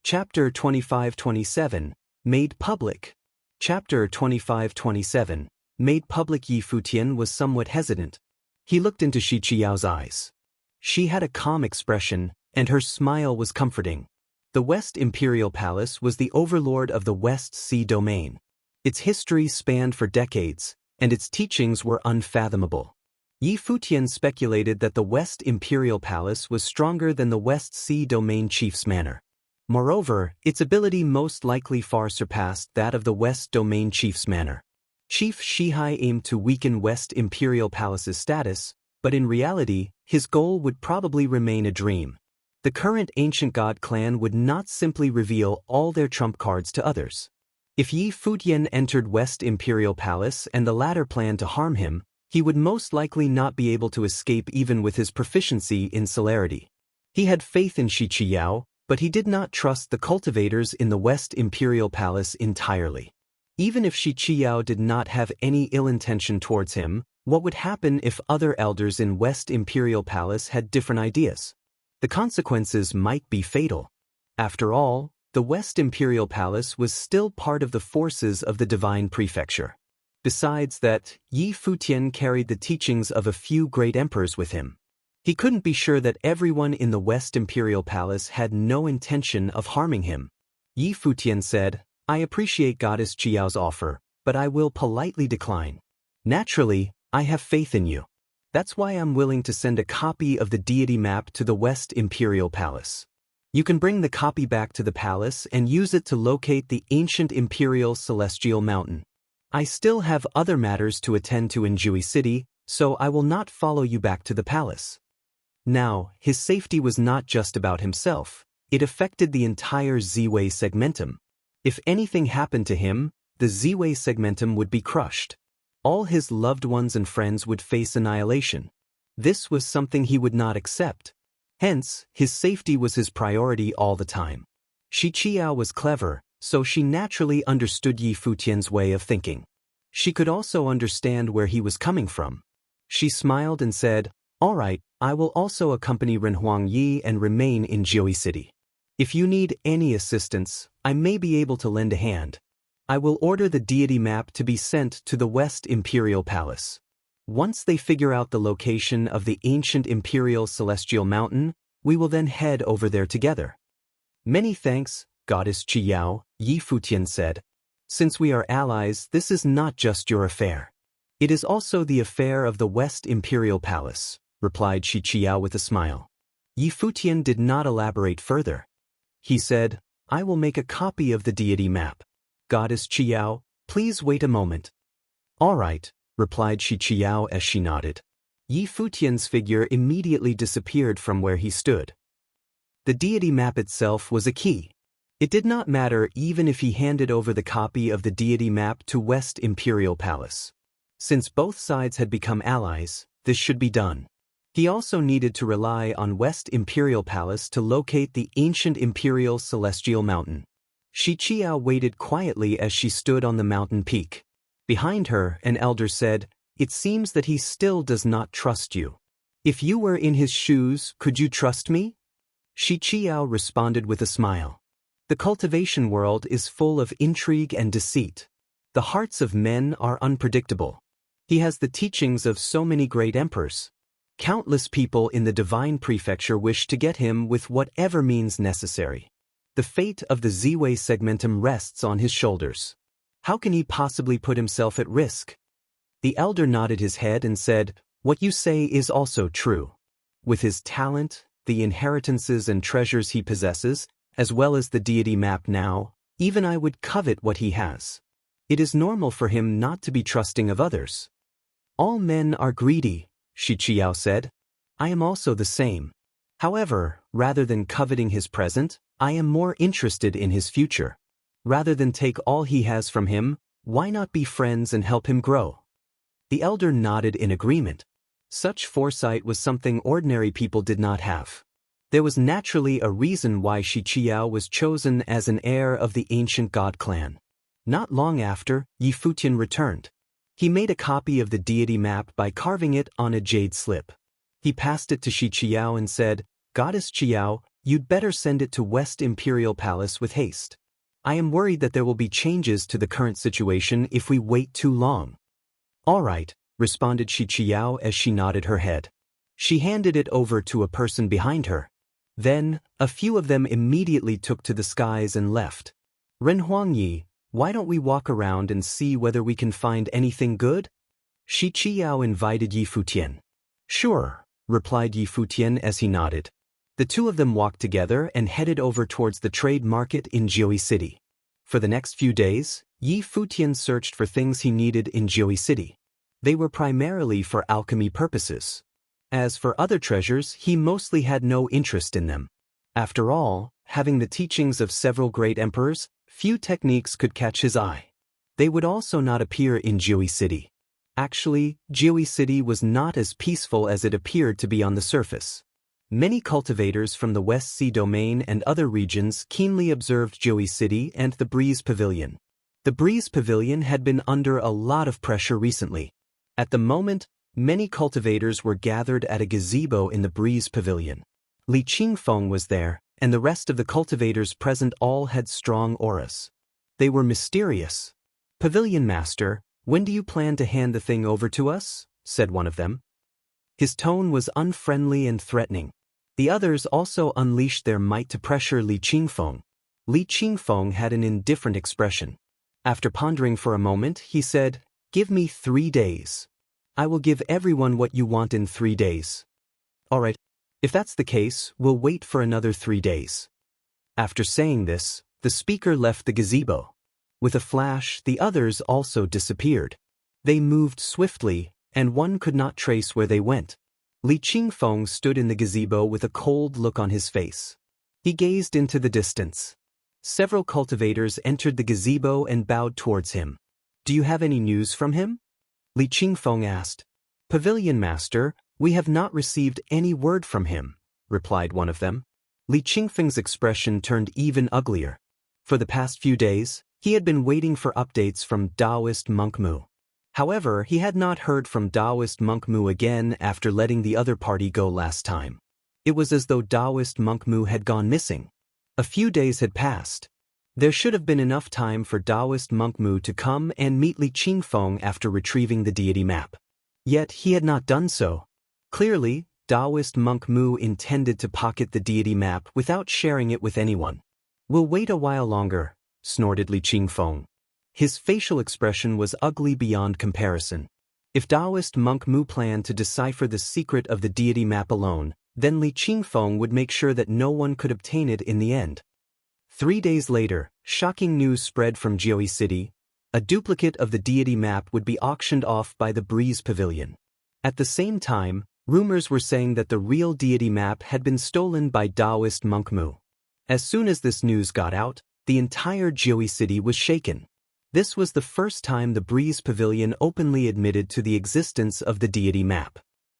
Chapter 25-27, Made Public. Chapter 25-27, Made Public. Yi Futian was somewhat hesitant. He looked into Shi Qiao's eyes. She had a calm expression, and her smile was comforting. The West Imperial Palace was the overlord of the West Sea domain. Its history spanned for decades, and its teachings were unfathomable. Yi Futian speculated that the West Imperial Palace was stronger than the West Sea domain chief's manor. Moreover, its ability most likely far surpassed that of the West domain chief's manor. Chief Shihai aimed to weaken West Imperial Palace's status, but in reality, his goal would probably remain a dream. The current ancient god clan would not simply reveal all their trump cards to others. If Yi Futian entered West Imperial Palace and the latter planned to harm him, he would most likely not be able to escape even with his proficiency in celerity. He had faith in Shi Qiao, but he did not trust the cultivators in the West Imperial Palace entirely. Even if Shi Qiao did not have any ill intention towards him, what would happen if other elders in West Imperial Palace had different ideas? The consequences might be fatal. After all, the West Imperial Palace was still part of the forces of the Divine Prefecture. Besides that, Yi Futian carried the teachings of a few great emperors with him. He couldn't be sure that everyone in the West Imperial Palace had no intention of harming him. Yi Futian said, "I appreciate Goddess Qiao's offer, but I will politely decline. Naturally, I have faith in you. That's why I'm willing to send a copy of the deity map to the West Imperial Palace. You can bring the copy back to the palace and use it to locate the ancient Imperial Celestial Mountain. I still have other matters to attend to in Jui City, so I will not follow you back to the palace." Now, his safety was not just about himself. It affected the entire Z-Way segmentum. If anything happened to him, the Z-Way segmentum would be crushed. All his loved ones and friends would face annihilation. This was something he would not accept. Hence, his safety was his priority all the time. Shi Qiao was clever, so she naturally understood Yi Futian's way of thinking. She could also understand where he was coming from. She smiled and said, "All right, I will also accompany Renhuang Yi and remain in Jui City. If you need any assistance, I may be able to lend a hand. I will order the deity map to be sent to the West Imperial Palace. Once they figure out the location of the ancient Imperial Celestial Mountain, we will then head over there together." "Many thanks, Goddess Qiao," Yi Futian said. "Since we are allies, this is not just your affair. It is also the affair of the West Imperial Palace," replied Shi Qiao with a smile. Yi Futian did not elaborate further. He said, "I will make a copy of the deity map. Goddess Qiao, please wait a moment." "All right," replied Shi Qiao as she nodded. Yi Futian's figure immediately disappeared from where he stood. The deity map itself was a key. It did not matter even if he handed over the copy of the deity map to West Imperial Palace. Since both sides had become allies, this should be done. He also needed to rely on West Imperial Palace to locate the ancient Imperial Celestial Mountain. Shi Qiao waited quietly as she stood on the mountain peak. Behind her, an elder said, "It seems that he still does not trust you. If you were in his shoes, could you trust me?" Shi Qiao responded with a smile. "The cultivation world is full of intrigue and deceit. The hearts of men are unpredictable. He has the teachings of so many great emperors. Countless people in the Divine Prefecture wish to get him with whatever means necessary. The fate of the Z-Way segmentum rests on his shoulders. How can he possibly put himself at risk?" The elder nodded his head and said, "What you say is also true. With his talent, the inheritances and treasures he possesses, as well as the deity map now, even I would covet what he has. It is normal for him not to be trusting of others." "All men are greedy," Shi Qiao said. "I am also the same. However, rather than coveting his present, I am more interested in his future. Rather than take all he has from him, why not be friends and help him grow?" The elder nodded in agreement. Such foresight was something ordinary people did not have. There was naturally a reason why Shi Qiao was chosen as an heir of the ancient god clan. Not long after, Yi Futian returned. He made a copy of the deity map by carving it on a jade slip. He passed it to Shi Qiao and said, "Goddess Qiao, You'd better send it to West Imperial Palace with haste. I am worried that there will be changes to the current situation if we wait too long. All right, responded Shichiao as she nodded her head. She handed it over to a person behind her. Then, a few of them immediately took to the skies and left. Ren Huangyi, why don't we walk around and see whether we can find anything good? Shichiao invited Yi Futian. Sure, replied Yi Futian as he nodded. The two of them walked together and headed over towards the trade market in Jiui City. For the next few days, Yi Futian searched for things he needed in Jiui City. They were primarily for alchemy purposes. As for other treasures, he mostly had no interest in them. After all, having the teachings of several great emperors, few techniques could catch his eye. They would also not appear in Jiui City. Actually, Jiui City was not as peaceful as it appeared to be on the surface. Many cultivators from the West Sea Domain and other regions keenly observed Jiui City and the Breeze Pavilion. The Breeze Pavilion had been under a lot of pressure recently. At the moment, many cultivators were gathered at a gazebo in the Breeze Pavilion. Li Qingfeng was there, and the rest of the cultivators present all had strong auras. They were mysterious. Pavilion Master, when do you plan to hand the thing over to us? Said one of them. His tone was unfriendly and threatening. The others also unleashed their might to pressure Li Qingfeng. Li Qingfeng had an indifferent expression. After pondering for a moment, he said, "Give me 3 days. I will give everyone what you want in 3 days." All right, if that's the case, we'll wait for another 3 days. After saying this, the speaker left the gazebo. With a flash, the others also disappeared. They moved swiftly, and one could not trace where they went. Li Qingfeng stood in the gazebo with a cold look on his face. He gazed into the distance. Several cultivators entered the gazebo and bowed towards him. "Do you have any news from him?" Li Qingfeng asked. "Pavilion Master, we have not received any word from him," replied one of them. Li Qingfeng's expression turned even uglier. For the past few days, he had been waiting for updates from Taoist Monk Mu. However, he had not heard from Taoist Monk Mu again after letting the other party go last time. It was as though Taoist Monk Mu had gone missing. A few days had passed. There should have been enough time for Taoist Monk Mu to come and meet Li Qingfeng after retrieving the deity map. Yet he had not done so. Clearly, Taoist Monk Mu intended to pocket the deity map without sharing it with anyone. "We'll wait a while longer," snorted Li Qingfeng. His facial expression was ugly beyond comparison. If Taoist Monk Mu planned to decipher the secret of the deity map alone, then Li Qingfeng would make sure that no one could obtain it in the end. 3 days later, shocking news spread from Jiui City. A duplicate of the deity map would be auctioned off by the Breeze Pavilion. At the same time, rumors were saying that the real deity map had been stolen by Taoist Monk Mu. As soon as this news got out, the entire Jiui City was shaken. This was the first time the Breeze Pavilion openly admitted to the existence of the deity map.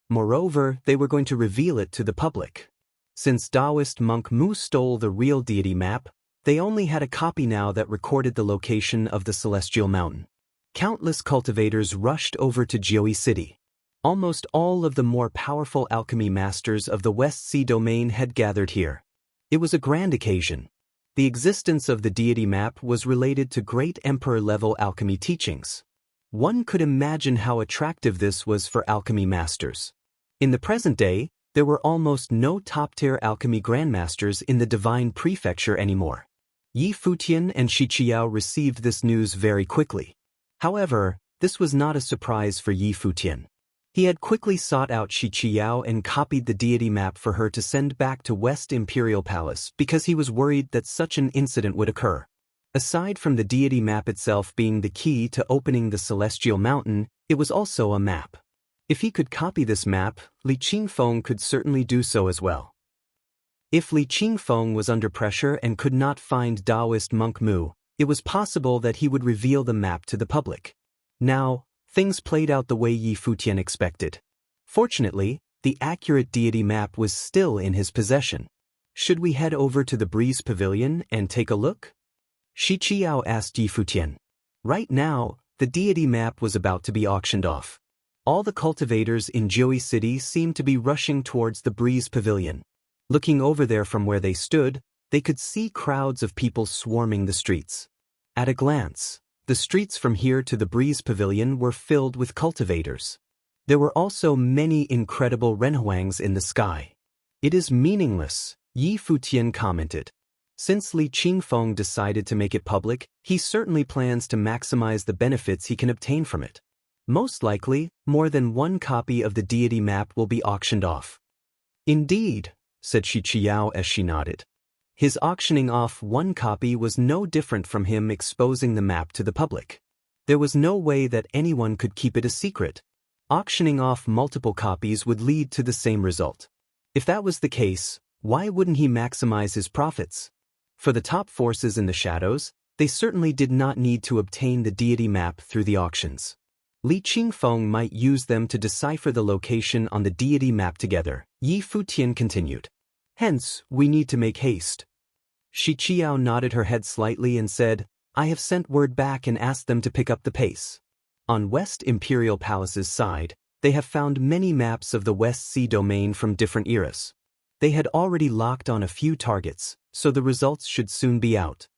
Moreover, they were going to reveal it to the public. Since Taoist Monk Mu stole the real deity map, they only had a copy now that recorded the location of the Celestial Mountain. Countless cultivators rushed over to Jiui City. Almost all of the more powerful alchemy masters of the West Sea Domain had gathered here. It was a grand occasion. The existence of the deity map was related to great emperor-level alchemy teachings. One could imagine how attractive this was for alchemy masters. In the present day, there were almost no top-tier alchemy grandmasters in the Divine Prefecture anymore. Yi Futian and Shichiao received this news very quickly. However, this was not a surprise for Yi Futian. He had quickly sought out Shichiao and copied the deity map for her to send back to West Imperial Palace because he was worried that such an incident would occur. Aside from the deity map itself being the key to opening the Celestial Mountain, it was also a map. If he could copy this map, Li Qingfeng could certainly do so as well. If Li Qingfeng was under pressure and could not find Taoist Monk Mu, it was possible that he would reveal the map to the public. Now, things played out the way Yi Futian expected. Fortunately, the accurate deity map was still in his possession. "Should we head over to the Breeze Pavilion and take a look?" Shichiao asked Yi Futian. Right now, the deity map was about to be auctioned off. All the cultivators in Jiui City seemed to be rushing towards the Breeze Pavilion. Looking over there from where they stood, they could see crowds of people swarming the streets. At a glance, the streets from here to the Breeze Pavilion were filled with cultivators. There were also many incredible renhuangs in the sky. It is meaningless, Yi Futian commented. Since Li Qingfeng decided to make it public, he certainly plans to maximize the benefits he can obtain from it. Most likely, more than one copy of the deity map will be auctioned off. Indeed, said Shi Qiao as she nodded. His auctioning off one copy was no different from him exposing the map to the public. There was no way that anyone could keep it a secret. Auctioning off multiple copies would lead to the same result. If that was the case, why wouldn't he maximize his profits? For the top forces in the shadows, they certainly did not need to obtain the deity map through the auctions. Li Qingfeng might use them to decipher the location on the deity map together, Yi Futian continued. Hence, we need to make haste. Shi Qiao nodded her head slightly and said, I have sent word back and asked them to pick up the pace. On West Imperial Palace's side, they have found many maps of the West Sea domain from different eras. They had already locked on a few targets, so the results should soon be out.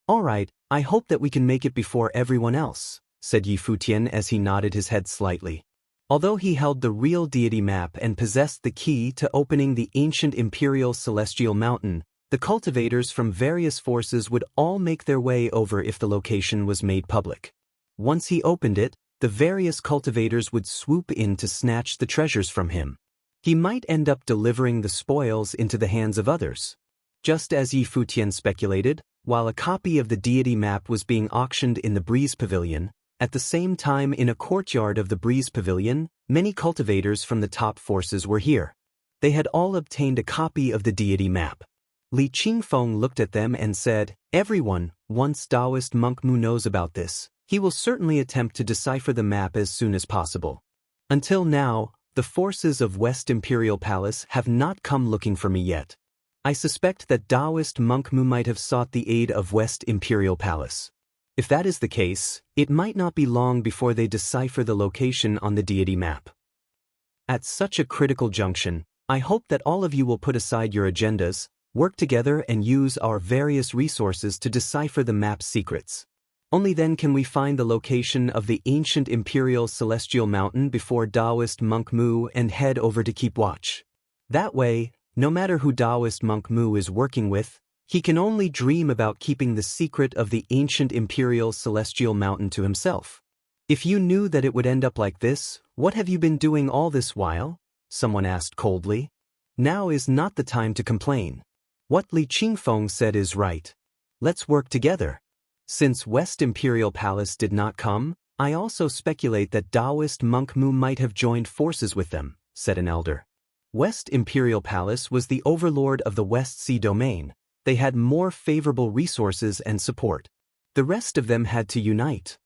All right, I hope that we can make it before everyone else, said Yi Futian as he nodded his head slightly. Although he held the real deity map and possessed the key to opening the ancient Imperial Celestial Mountain, the cultivators from various forces would all make their way over if the location was made public. Once he opened it, the various cultivators would swoop in to snatch the treasures from him. He might end up delivering the spoils into the hands of others. Just as Yi Futian speculated, while a copy of the deity map was being auctioned in the Breeze Pavilion, at the same time in a courtyard of the Breeze Pavilion, many cultivators from the top forces were here. They had all obtained a copy of the deity map. Li Qingfeng looked at them and said, Everyone, once Taoist monk Mu knows about this, he will certainly attempt to decipher the map as soon as possible. Until now, the forces of West Imperial Palace have not come looking for me yet. I suspect that Taoist monk Mu might have sought the aid of West Imperial Palace. If that is the case, it might not be long before they decipher the location on the deity map. At such a critical junction, I hope that all of you will put aside your agendas, work together and use our various resources to decipher the map's secrets. Only then can we find the location of the ancient Imperial Celestial Mountain before Taoist monk Mu and head over to keep watch. That way, no matter who Taoist monk Mu is working with, he can only dream about keeping the secret of the ancient Imperial Celestial Mountain to himself. If you knew that it would end up like this, what have you been doing all this while? Someone asked coldly. Now is not the time to complain. What Li Qingfeng said is right. Let's work together. Since West Imperial Palace did not come, I also speculate that Taoist monk Mu might have joined forces with them, said an elder. West Imperial Palace was the overlord of the West Sea domain. They had more favorable resources and support. The rest of them had to unite.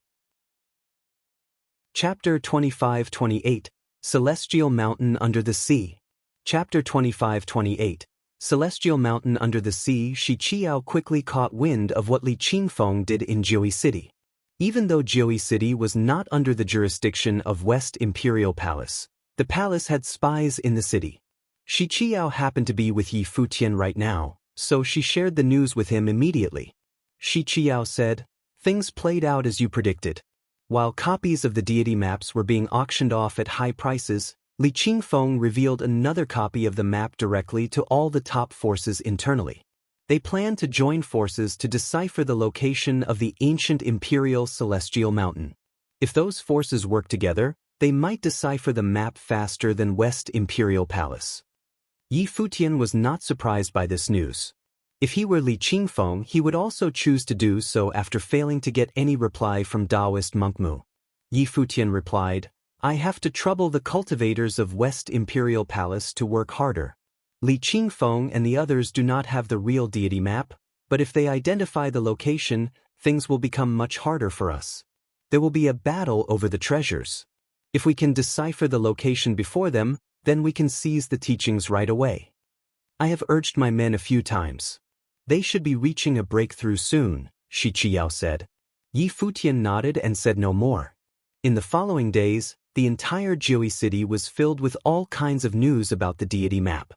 Chapter 25-28, Celestial Mountain Under the Sea. Chapter 25-28, Celestial Mountain Under the Sea. Shi Qiao quickly caught wind of what Li Qingfeng did in Jiui City. Even though Jiui City was not under the jurisdiction of West Imperial Palace, the palace had spies in the city. Shi Qiao happened to be with Yi Futian right now, so she shared the news with him immediately. Shi Qiao said, Things played out as you predicted. While copies of the deity maps were being auctioned off at high prices, Li Qingfeng revealed another copy of the map directly to all the top forces internally. They planned to join forces to decipher the location of the ancient Imperial Celestial Mountain. If those forces work together, they might decipher the map faster than West Imperial Palace. Yi Futian was not surprised by this news. If he were Li Qingfeng, he would also choose to do so after failing to get any reply from Taoist monk Mu. Yi Futian replied, I have to trouble the cultivators of West Imperial Palace to work harder. Li Qingfeng and the others do not have the real deity map, but if they identify the location, things will become much harder for us. There will be a battle over the treasures. If we can decipher the location before them, then we can seize the teachings right away. I have urged my men a few times. They should be reaching a breakthrough soon, Shi Qiao said. Yi Futian nodded and said no more. In the following days, the entire Jiui city was filled with all kinds of news about the deity map.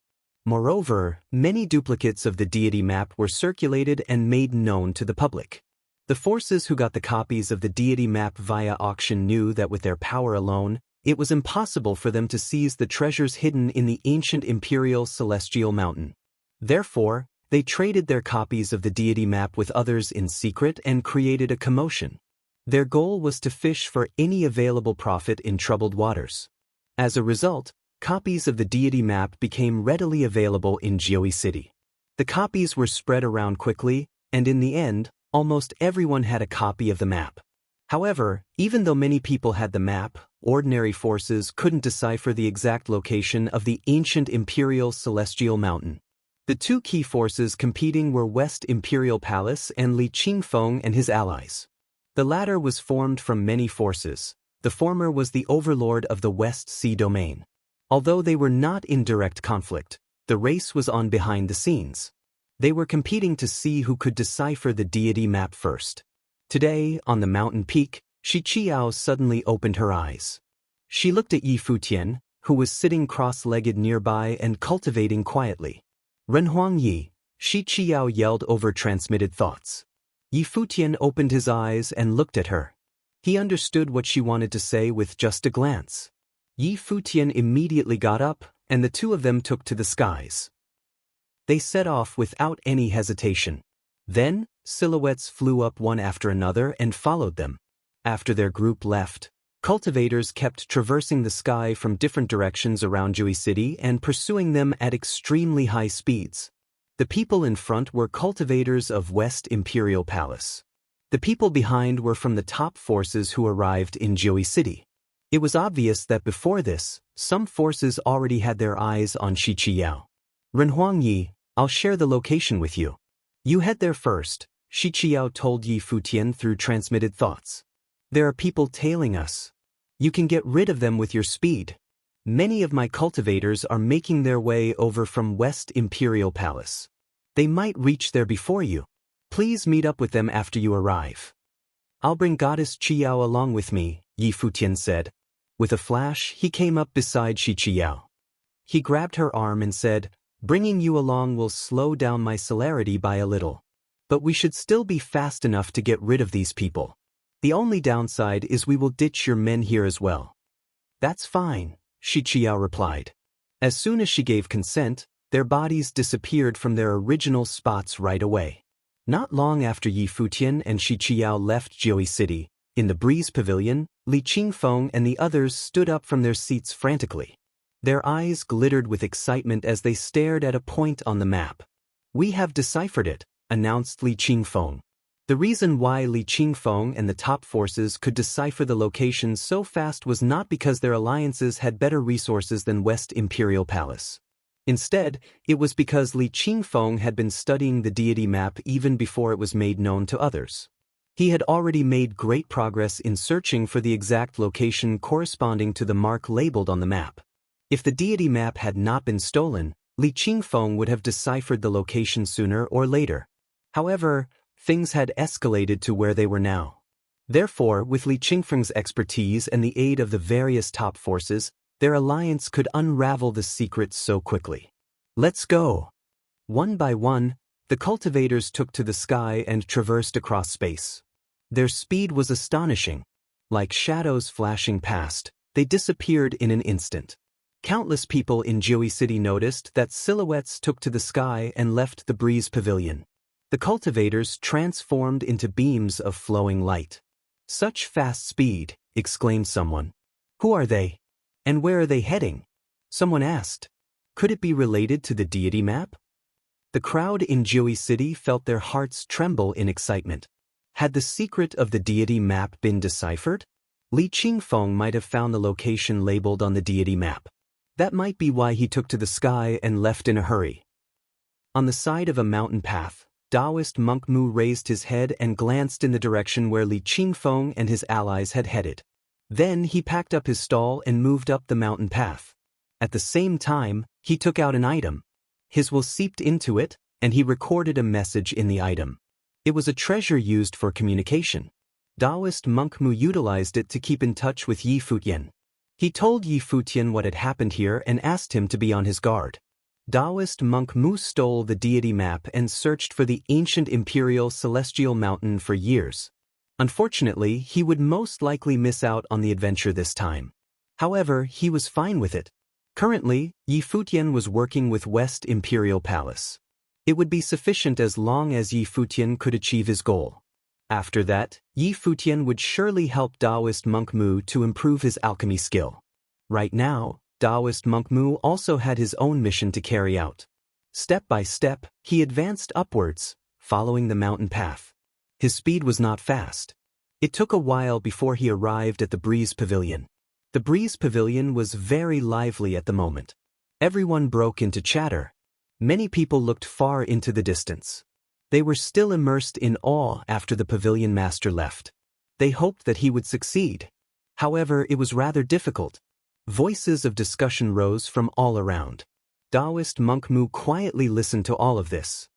Moreover, many duplicates of the deity map were circulated and made known to the public. The forces who got the copies of the deity map via auction knew that with their power alone, it was impossible for them to seize the treasures hidden in the ancient imperial celestial mountain. Therefore, they traded their copies of the deity map with others in secret and created a commotion. Their goal was to fish for any available profit in troubled waters. As a result, copies of the deity map became readily available in Jiui City. The copies were spread around quickly, and in the end, almost everyone had a copy of the map. However, even though many people had the map, ordinary forces couldn't decipher the exact location of the ancient imperial celestial mountain. The two key forces competing were West Imperial Palace and Li Qingfeng and his allies. The latter was formed from many forces. The former was the overlord of the West Sea domain. Although they were not in direct conflict, the race was on behind the scenes. They were competing to see who could decipher the deity map first. Today, on the mountain peak, Shi Qiao suddenly opened her eyes. She looked at Yi Futian, who was sitting cross-legged nearby and cultivating quietly. Renhuang Yi, Shi Qiao yelled over transmitted thoughts. Yi Futian opened his eyes and looked at her. He understood what she wanted to say with just a glance. Yi Futian immediately got up, and the two of them took to the skies. They set off without any hesitation. Then, silhouettes flew up one after another and followed them. After their group left, cultivators kept traversing the sky from different directions around Jiui City and pursuing them at extremely high speeds. The people in front were cultivators of West Imperial Palace. The people behind were from the top forces who arrived in Jiui City. It was obvious that before this, some forces already had their eyes on Shi Qiao. Renhuang Yi, I'll share the location with you. You head there first, Shi Qiao told Yi Futian through transmitted thoughts. There are people tailing us. You can get rid of them with your speed. Many of my cultivators are making their way over from West Imperial Palace. They might reach there before you. Please meet up with them after you arrive. I'll bring Goddess Qiao along with me, Yi Futian said. With a flash, he came up beside Shi Qiao. He grabbed her arm and said, bringing you along will slow down my celerity by a little. But we should still be fast enough to get rid of these people. The only downside is we will ditch your men here as well. That's fine, Shi Qiao replied. As soon as she gave consent, their bodies disappeared from their original spots right away. Not long after Yi Futian and Shi Qiao left Jiui City, in the breeze pavilion, Li Qingfeng and the others stood up from their seats frantically. Their eyes glittered with excitement as they stared at a point on the map. We have deciphered it, announced Li Qingfeng. The reason why Li Qingfeng and the top forces could decipher the location so fast was not because their alliances had better resources than West Imperial Palace. Instead, it was because Li Qingfeng had been studying the deity map even before it was made known to others. He had already made great progress in searching for the exact location corresponding to the mark labeled on the map. If the deity map had not been stolen, Li Qingfeng would have deciphered the location sooner or later. However, things had escalated to where they were now. Therefore, with Li Qingfeng's expertise and the aid of the various top forces, their alliance could unravel the secret so quickly. Let's go! One by one, the cultivators took to the sky and traversed across space. Their speed was astonishing. Like shadows flashing past, they disappeared in an instant. Countless people in Jiui City noticed that silhouettes took to the sky and left the breeze pavilion. The cultivators transformed into beams of flowing light. Such fast speed, exclaimed someone. Who are they? And where are they heading? Someone asked. Could it be related to the deity map? The crowd in Jiui City felt their hearts tremble in excitement. Had the secret of the deity map been deciphered? Li Qingfeng might have found the location labeled on the deity map. That might be why he took to the sky and left in a hurry. On the side of a mountain path, Taoist monk Mu raised his head and glanced in the direction where Li Qingfeng and his allies had headed. Then he packed up his stall and moved up the mountain path. At the same time, he took out an item. His will seeped into it, and he recorded a message in the item. It was a treasure used for communication. Taoist monk Mu utilized it to keep in touch with Yi Futian. He told Yi Futian what had happened here and asked him to be on his guard. Taoist monk Mu stole the deity map and searched for the ancient imperial celestial mountain for years. Unfortunately, he would most likely miss out on the adventure this time. However, he was fine with it. Currently, Yi Futian was working with West Imperial Palace. It would be sufficient as long as Yi Futian could achieve his goal. After that, Yi Futian would surely help Taoist monk Mu to improve his alchemy skill. Right now, Taoist monk Mu also had his own mission to carry out. Step by step, he advanced upwards, following the mountain path. His speed was not fast. It took a while before he arrived at the Breeze Pavilion. The Breeze Pavilion was very lively at the moment. Everyone broke into chatter. Many people looked far into the distance. They were still immersed in awe after the pavilion master left. They hoped that he would succeed. However, it was rather difficult. Voices of discussion rose from all around. Taoist monk Mu quietly listened to all of this.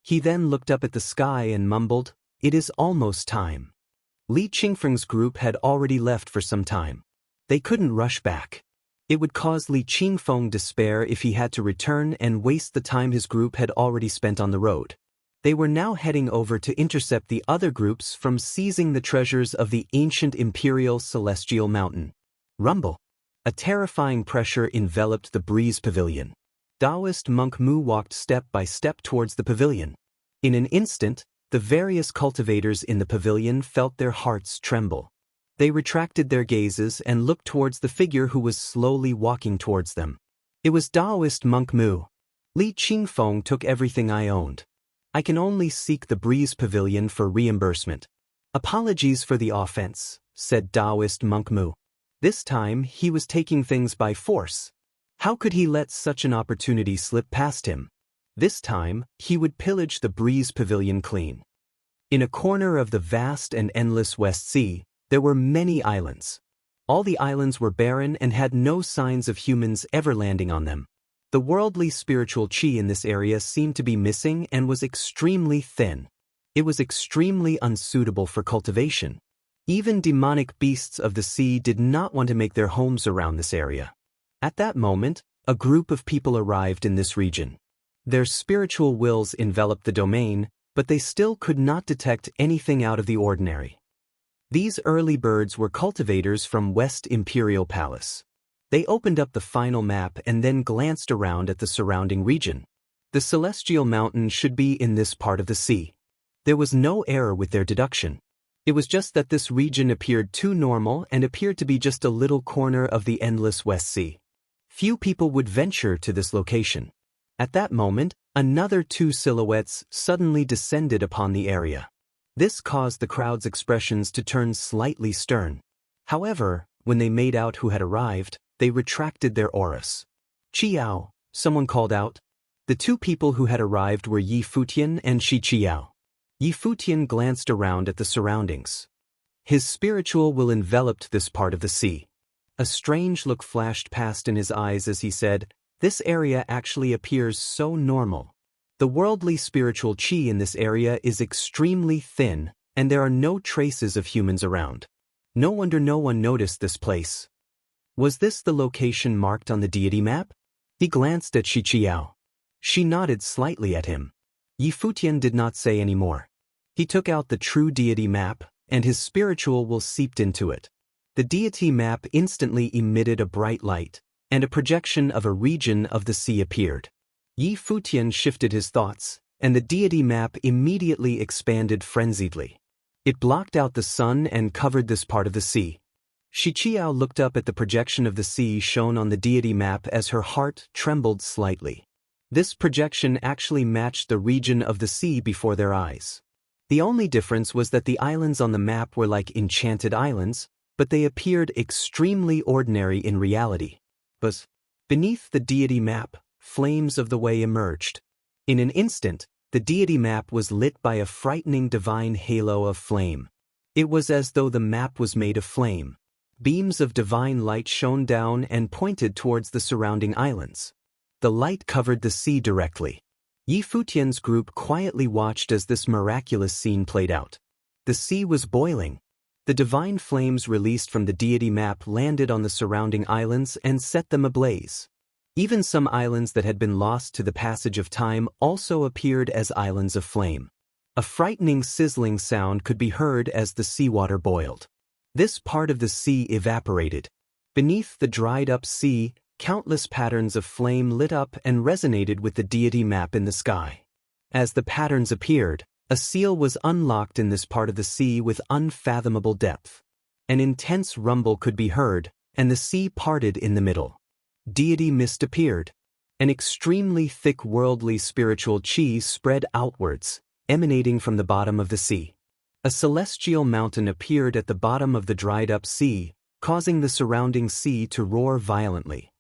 He then looked up at the sky and mumbled, "It is almost time." Li Qingfeng's group had already left for some time. They couldn't rush back. It would cause Li Qingfeng despair if he had to return and waste the time his group had already spent on the road. They were now heading over to intercept the other groups from seizing the treasures of the ancient imperial celestial mountain. Rumble. A terrifying pressure enveloped the Breeze Pavilion. Taoist monk Mu walked step by step towards the pavilion. In an instant, the various cultivators in the pavilion felt their hearts tremble. They retracted their gazes and looked towards the figure who was slowly walking towards them. It was Taoist monk Mu. Li Qingfeng took everything I owned. I can only seek the Breeze Pavilion for reimbursement. Apologies for the offense, said Taoist monk Mu. This time, he was taking things by force. How could he let such an opportunity slip past him? This time, he would pillage the Breeze Pavilion clean. In a corner of the vast and endless West Sea, there were many islands. All the islands were barren and had no signs of humans ever landing on them. The worldly spiritual chi in this area seemed to be missing and was extremely thin. It was extremely unsuitable for cultivation. Even demonic beasts of the sea did not want to make their homes around this area. At that moment, a group of people arrived in this region. Their spiritual wills enveloped the domain, but they still could not detect anything out of the ordinary. These early birds were cultivators from West Imperial Palace. They opened up the final map and then glanced around at the surrounding region. The celestial mountain should be in this part of the sea. There was no error with their deduction. It was just that this region appeared too normal and appeared to be just a little corner of the endless West Sea. Few people would venture to this location. At that moment, another two silhouettes suddenly descended upon the area. This caused the crowd's expressions to turn slightly stern. However, when they made out who had arrived, they retracted their auras. "Qiao," someone called out. The two people who had arrived were Yi Futian and Shi Qiao. Yi Futian glanced around at the surroundings. His spiritual will enveloped this part of the sea. A strange look flashed past in his eyes as he said, "This area actually appears so normal. The worldly spiritual chi in this area is extremely thin, and there are no traces of humans around. No wonder no one noticed this place." Was this the location marked on the deity map? He glanced at Shi Qiao. She nodded slightly at him. Yi Futian did not say any more. He took out the true deity map, and his spiritual will seeped into it. The deity map instantly emitted a bright light, and a projection of a region of the sea appeared. Yi Futian shifted his thoughts, and the deity map immediately expanded frenziedly. It blocked out the sun and covered this part of the sea. Shi Qiao looked up at the projection of the sea shown on the deity map as her heart trembled slightly. This projection actually matched the region of the sea before their eyes. The only difference was that the islands on the map were like enchanted islands, but they appeared extremely ordinary in reality. But beneath the deity map, flames of the way emerged. In an instant, the deity map was lit by a frightening divine halo of flame. It was as though the map was made of flame. Beams of divine light shone down and pointed towards the surrounding islands. The light covered the sea directly. Yi Futian's group quietly watched as this miraculous scene played out. The sea was boiling. The divine flames released from the deity map landed on the surrounding islands and set them ablaze. Even some islands that had been lost to the passage of time also appeared as islands of flame. A frightening sizzling sound could be heard as the seawater boiled. This part of the sea evaporated. Beneath the dried-up sea, countless patterns of flame lit up and resonated with the deity map in the sky. As the patterns appeared, a seal was unlocked in this part of the sea with unfathomable depth. An intense rumble could be heard, and the sea parted in the middle. Deity mist appeared. An extremely thick worldly spiritual chi spread outwards, emanating from the bottom of the sea. A celestial mountain appeared at the bottom of the dried-up sea, causing the surrounding sea to roar violently.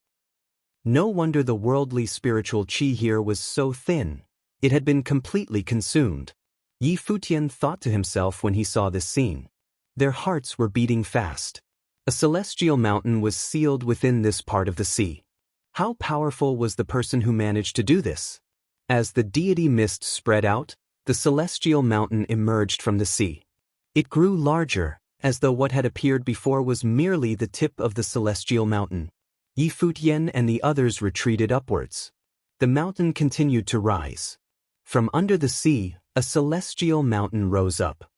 No wonder the worldly spiritual chi here was so thin. It had been completely consumed. Futian thought to himself when he saw this scene. Their hearts were beating fast. A celestial mountain was sealed within this part of the sea. How powerful was the person who managed to do this? As the deity mist spread out, the celestial mountain emerged from the sea. It grew larger, as though what had appeared before was merely the tip of the celestial mountain. Futian and the others retreated upwards. The mountain continued to rise. From under the sea, a celestial mountain rose up.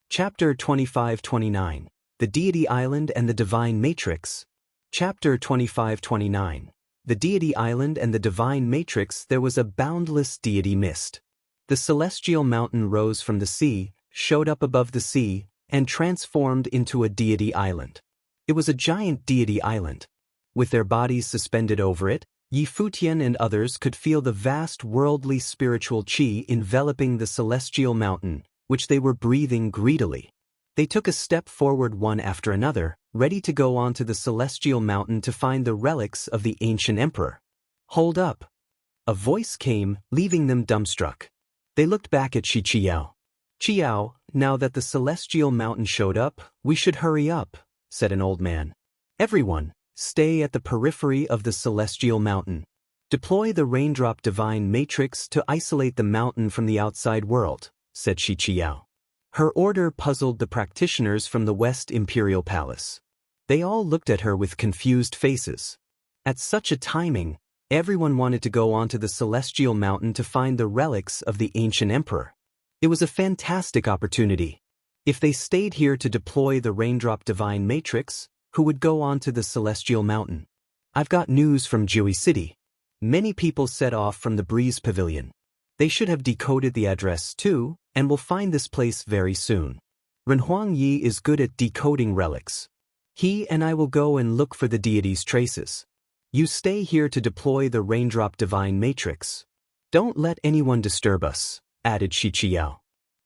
Chapter 25-29, The Deity Island and the Divine Matrix. Chapter 25-29, The Deity Island and the Divine Matrix. There was a boundless deity mist. The celestial mountain rose from the sea, showed up above the sea, and transformed into a deity island. It was a giant deity island. With their bodies suspended over it, Futian and others could feel the vast worldly spiritual chi enveloping the celestial mountain, which they were breathing greedily. They took a step forward one after another, ready to go onto the celestial mountain to find the relics of the ancient emperor. Hold up! A voice came, leaving them dumbstruck. They looked back at Qiao. Qiao, now that the celestial mountain showed up, we should hurry up, said an old man. Everyone, stay at the periphery of the celestial mountain. Deploy the raindrop divine matrix to isolate the mountain from the outside world, said Qiao. Her order puzzled the practitioners from the West Imperial Palace. They all looked at her with confused faces. At such a timing, everyone wanted to go onto the celestial mountain to find the relics of the ancient emperor. It was a fantastic opportunity. If they stayed here to deploy the raindrop divine matrix, who would go on to the celestial mountain? I've got news from Jiui City. Many people set off from the Breeze Pavilion. They should have decoded the address too, and will find this place very soon. Renhuang Yi is good at decoding relics. He and I will go and look for the deity's traces. You stay here to deploy the raindrop divine matrix. Don't let anyone disturb us, added Qiao.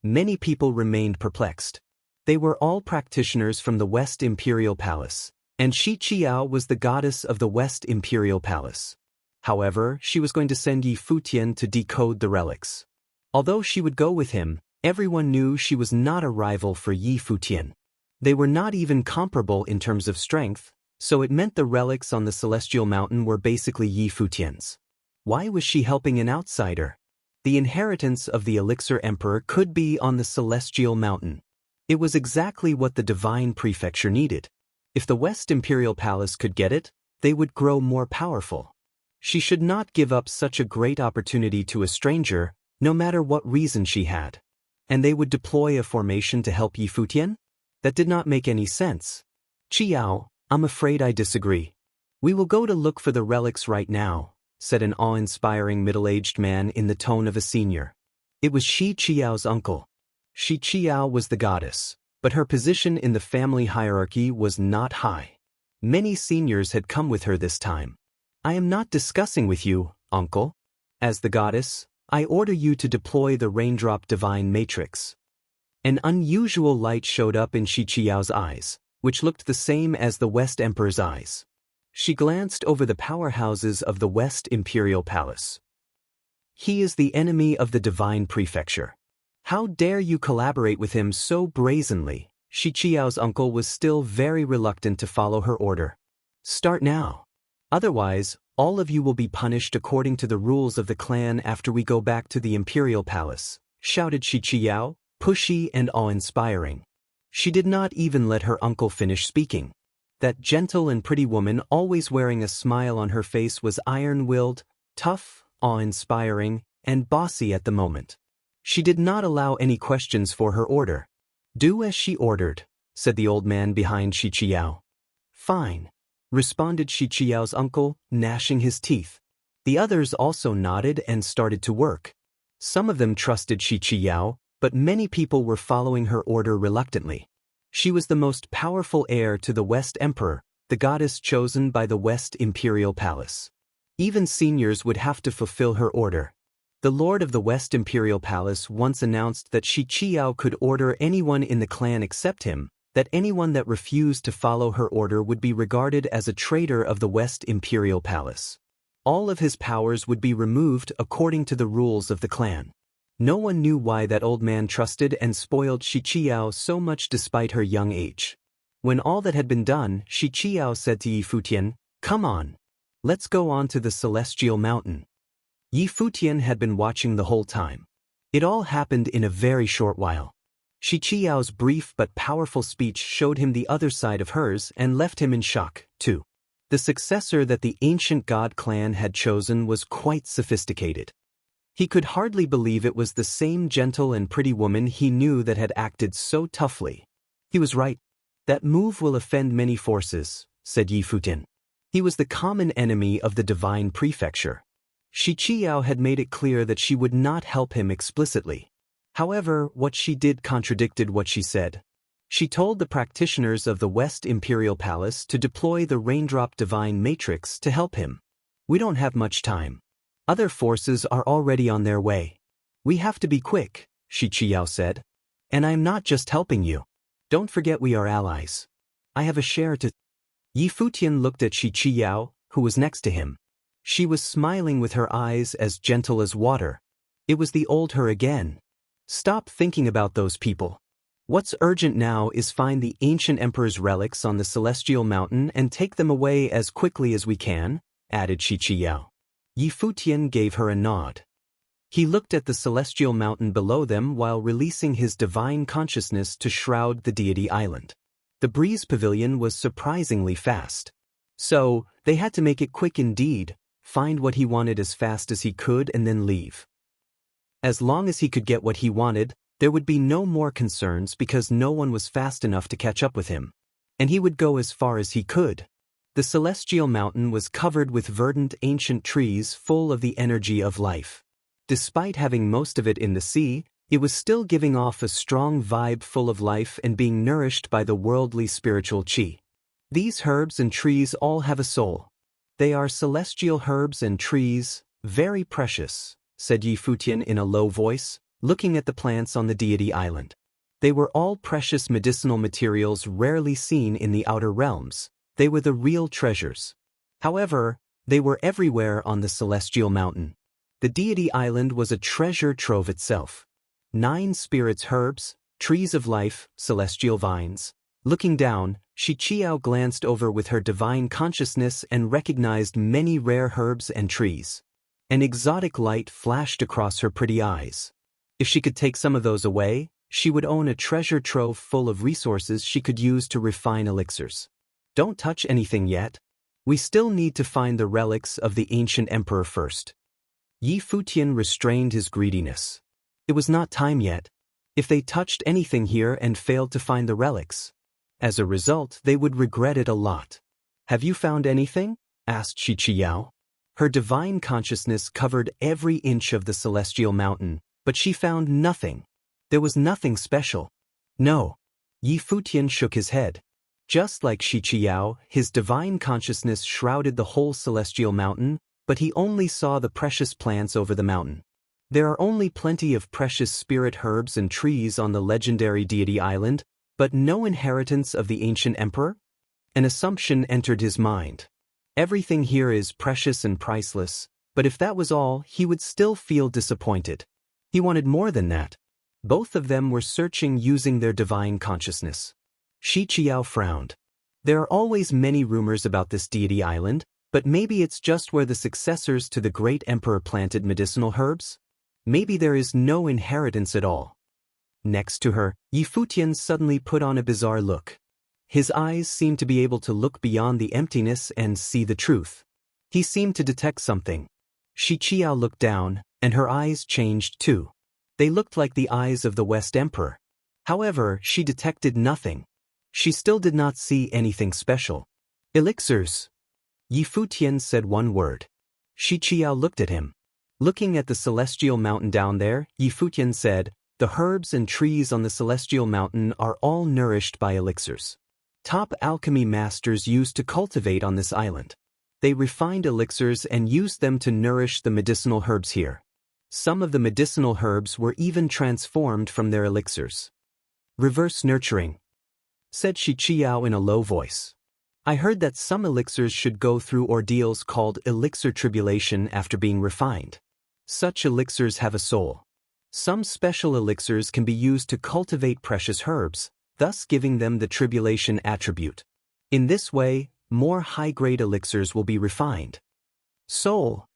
Many people remained perplexed. They were all practitioners from the West Imperial Palace, and Qiao was the goddess of the West Imperial Palace. However, she was going to send Futian to decode the relics. Although she would go with him, everyone knew she was not a rival for Futian. They were not even comparable in terms of strength, so it meant the relics on the Celestial Mountain were basically Futian's. Why was she helping an outsider? The inheritance of the Elixir Emperor could be on the Celestial Mountain. It was exactly what the Divine Prefecture needed. If the West Imperial Palace could get it, they would grow more powerful. She should not give up such a great opportunity to a stranger, no matter what reason she had. And they would deploy a formation to help Futian? That did not make any sense. Qiao, I'm afraid I disagree. We will go to look for the relics right now, said an awe-inspiring middle-aged man in the tone of a senior. It was Qiao's uncle. Qiao was the goddess, but her position in the family hierarchy was not high. Many seniors had come with her this time. I am not discussing with you, uncle. As the goddess, I order you to deploy the raindrop divine matrix. An unusual light showed up in Qiao's eyes, which looked the same as the West Emperor's eyes. She glanced over the powerhouses of the West Imperial Palace. He is the enemy of the Divine Prefecture. How dare you collaborate with him so brazenly? Qiao's uncle was still very reluctant to follow her order. Start now. Otherwise, all of you will be punished according to the rules of the clan after we go back to the Imperial Palace, shouted Qiao, pushy and awe-inspiring. She did not even let her uncle finish speaking. That gentle and pretty woman, always wearing a smile on her face, was iron-willed, tough, awe-inspiring, and bossy at the moment. She did not allow any questions for her order. "Do as she ordered," said the old man behind Qiqiao. "Fine," responded Qiqiao's uncle, gnashing his teeth. The others also nodded and started to work. Some of them trusted Qiqiao, but many people were following her order reluctantly. She was the most powerful heir to the West Emperor, the goddess chosen by the West Imperial Palace. Even seniors would have to fulfill her order. The Lord of the West Imperial Palace once announced that Qiqiao could order anyone in the clan except him, that anyone that refused to follow her order would be regarded as a traitor of the West Imperial Palace. All of his powers would be removed according to the rules of the clan. No one knew why that old man trusted and spoiled Qiqiao so much despite her young age. When all that had been done, Qiqiao said to Futian, "Come on. Let's go on to the Celestial Mountain." Futian had been watching the whole time. It all happened in a very short while. Qiqiao's brief but powerful speech showed him the other side of hers and left him in shock, too. The successor that the ancient god clan had chosen was quite sophisticated. He could hardly believe it was the same gentle and pretty woman he knew that had acted so toughly. He was right. "That move will offend many forces," said Futian. He was the common enemy of the divine prefecture. Qiqiao had made it clear that she would not help him explicitly. However, what she did contradicted what she said. She told the practitioners of the West Imperial Palace to deploy the Raindrop Divine Matrix to help him. "We don't have much time. Other forces are already on their way. We have to be quick," Qiqiao said. "And I'm not just helping you. Don't forget we are allies. I have a share to—" Futian looked at Qiqiao, who was next to him. She was smiling with her eyes as gentle as water. It was the old her again. "Stop thinking about those people. What's urgent now is find the ancient emperor's relics on the Celestial Mountain and take them away as quickly as we can," added Qiqiao. Futian gave her a nod. He looked at the Celestial Mountain below them while releasing his divine consciousness to shroud the deity island. The breeze pavilion was surprisingly fast. So, they had to make it quick indeed, find what he wanted as fast as he could and then leave. As long as he could get what he wanted, there would be no more concerns because no one was fast enough to catch up with him. And he would go as far as he could. The Celestial Mountain was covered with verdant ancient trees full of the energy of life. Despite having most of it in the sea, it was still giving off a strong vibe full of life and being nourished by the worldly spiritual qi. These herbs and trees all have a soul. They are celestial herbs and trees, very precious, said Futian in a low voice, looking at the plants on the deity island. They were all precious medicinal materials rarely seen in the outer realms. They were the real treasures. However, they were everywhere on the Celestial Mountain. The deity island was a treasure trove itself. 9 spirits herbs, trees of life, celestial vines. Looking down, Qiqiao glanced over with her divine consciousness and recognized many rare herbs and trees. An exotic light flashed across her pretty eyes. If she could take some of those away, she would own a treasure trove full of resources she could use to refine elixirs. Don't touch anything yet. We still need to find the relics of the ancient emperor first. Futian restrained his greediness. It was not time yet. If they touched anything here and failed to find the relics, as a result, they would regret it a lot. Have you found anything? Asked Qiqiao. Her divine consciousness covered every inch of the Celestial Mountain, but she found nothing. There was nothing special. No. Futian shook his head. Just like Qiqiao, his divine consciousness shrouded the whole Celestial Mountain, but he only saw the precious plants over the mountain. There are only plenty of precious spirit herbs and trees on the legendary deity island, but no inheritance of the ancient emperor? An assumption entered his mind. Everything here is precious and priceless, but if that was all, he would still feel disappointed. He wanted more than that. Both of them were searching using their divine consciousness. Qiqiao frowned. There are always many rumors about this deity island, but maybe it's just where the successors to the great emperor planted medicinal herbs? Maybe there is no inheritance at all. Next to her, Futian suddenly put on a bizarre look. His eyes seemed to be able to look beyond the emptiness and see the truth. He seemed to detect something. Shi Qiao looked down, and her eyes changed too. They looked like the eyes of the West Emperor. However, she detected nothing. She still did not see anything special. Elixirs. Yi Futian said one word. Shi Qiao looked at him. Looking at the celestial mountain down there, Yi Futian said, "The herbs and trees on the celestial mountain are all nourished by elixirs. Top alchemy masters used to cultivate on this island. They refined elixirs and used them to nourish the medicinal herbs here. Some of the medicinal herbs were even transformed from their elixirs." "Reverse nurturing," said Shi Qiao in a low voice. "I heard that some elixirs should go through ordeals called elixir tribulation after being refined. Such elixirs have a soul. Some special elixirs can be used to cultivate precious herbs, thus giving them the tribulation attribute. In this way, more high-grade elixirs will be refined." "Soul."